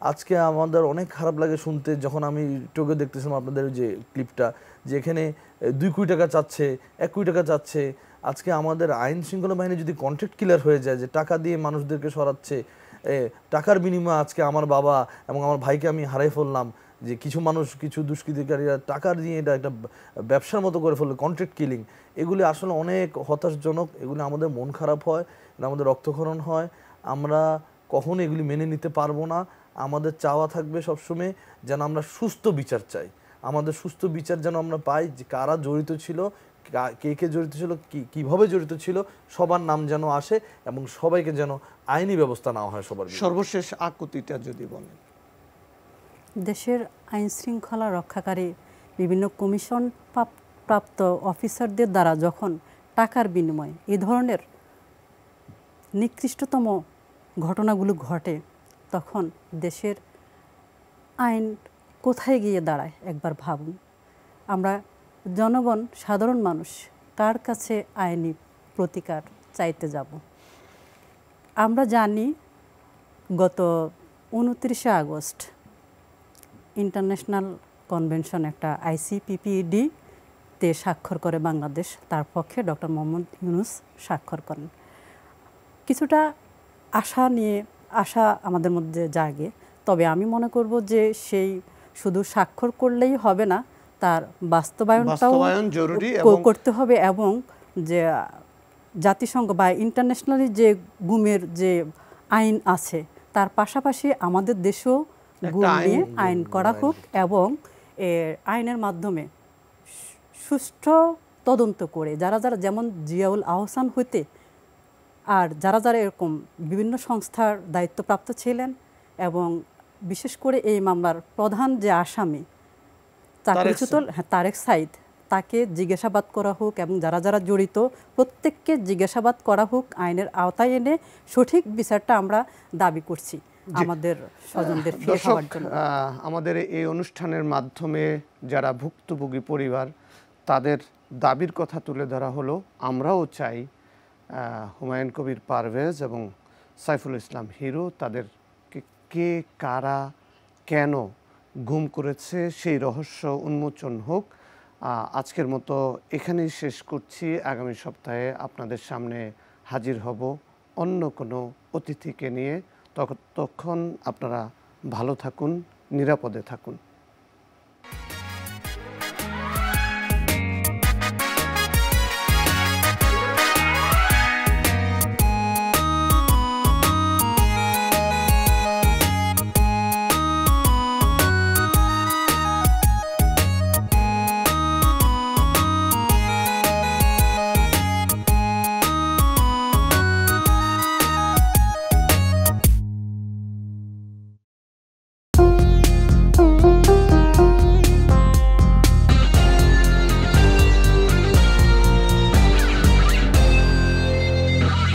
আজকে আমাদের অনেক খারাপ লাগে শুনতে। যখন আমি টোকে দেখতেছিলাম আপনাদের যে ক্লিপটা, যে এখানে 2 কোটি টাকা চাচ্ছে, 1 কোটি টাকা চাচ্ছে। আজকে আমাদের আইন শৃঙ্খলা বাহিনী যদি কন্ট্রাক্ট কিলার হয়ে যায়, যে টাকা দিয়ে মানুষদেরকে সরাচ্ছে, টাকার বিনিময়ে আজকে আমার বাবা এবং আমার ভাইকে আমি হারাই ফেললাম, যে কিছু মানুষ, কিছু দুষ্কৃতিকারীরা টাকার দিয়ে এটা একটা ব্যবসার মতো করে ফেললো, কন্ট্রাক্ট কিলিং, এগুলি আসলে অনেক হতাশজনক। এগুলি আমাদের মন খারাপ হয়, আমাদের রক্তক্ষরণ হয়। আমরা কখনো এগুলি মেনে নিতে পারবো না। আমাদের চাওয়া থাকবে সবসময় যেন আমরা সুস্থ বিচার চাই, আমাদের সুস্থ বিচার যেন আমরা পাই, যে কারা জড়িত ছিল, কে কে জড়িত ছিল, কিভাবে জড়িত ছিল, সবার নাম যেন আসে এবং সবাইকে যেন আইনি ব্যবস্থা নেওয়া হয় সবার বিরুদ্ধে। সর্বশেষ আকুতিটা যদি বলেন। দেশের আইন শৃঙ্খলা রক্ষাকারী বিভিন্ন কমিশন প্রাপ্ত অফিসারদের দ্বারা যখন টাকার বিনিময়ে এই ধরনের নিকৃষ্টতম ঘটনাগুলো ঘটে, তখন দেশের আইন কোথায় গিয়ে দাঁড়ায় একবার ভাবুন। আমরা জনগণ, সাধারণ মানুষ কার কাছে আইনি প্রতিকার চাইতে যাব? আমরা জানি গত 29শে আগস্ট ইন্টারন্যাশনাল কনভেনশন একটা ICPPD তে স্বাক্ষর করে বাংলাদেশ, তার পক্ষে ডক্টর মোহাম্মদ ইউনূস স্বাক্ষর করেন। কিছুটা আশা আমাদের মধ্যে জাগে, তবে আমি মনে করব যে সেই শুধু স্বাক্ষর করলেই হবে না, তার বাস্তবায়নটাও জরুরি করতে হবে, এবং যে জাতিসংঘ বা ইন্টারন্যাশনালি যে গুমের যে আইন আছে তার পাশাপাশি আমাদের দেশেও গুম নিয়ে আইন করা হোক, এবং আইনের মাধ্যমে সুষ্ঠু তদন্ত করে যারা যারা, যেমন জিয়াউল আহসান হইতে আর যারা যারা এরকম বিভিন্ন সংস্থার দায়িত্বপ্রাপ্ত ছিলেন, এবং বিশেষ করে এই মামলার প্রধান যে আসামি তারেক সাইদ, তাকে জিজ্ঞাসাবাদ করা হোক, এবং যারা যারা জড়িত প্রত্যেককে জিজ্ঞাসাবাদ করা হোক, আইনের আওতায় এনে সঠিক বিচারটা আমরা দাবি করছি আমাদের স্বজনদের ফিরে পাওয়ার জন্য। আমাদের এই অনুষ্ঠানের মাধ্যমে যারা ভুক্তভোগী পরিবার, তাদের দাবির কথা তুলে ধরা হলো। আমরাও চাই হুমায়ুন কবির পারভেজ এবং সাইফুল ইসলাম হিরো, তাদেরকে কে, কারা, কেন গুম করেছে সেই রহস্য উন্মোচন হোক। আজকের মতো এখানেই শেষ করছি। আগামী সপ্তাহে আপনাদের সামনে হাজির হব অন্য কোনো অতিথিকে নিয়ে। ততক্ষণ আপনারা ভালো থাকুন, নিরাপদে থাকুন।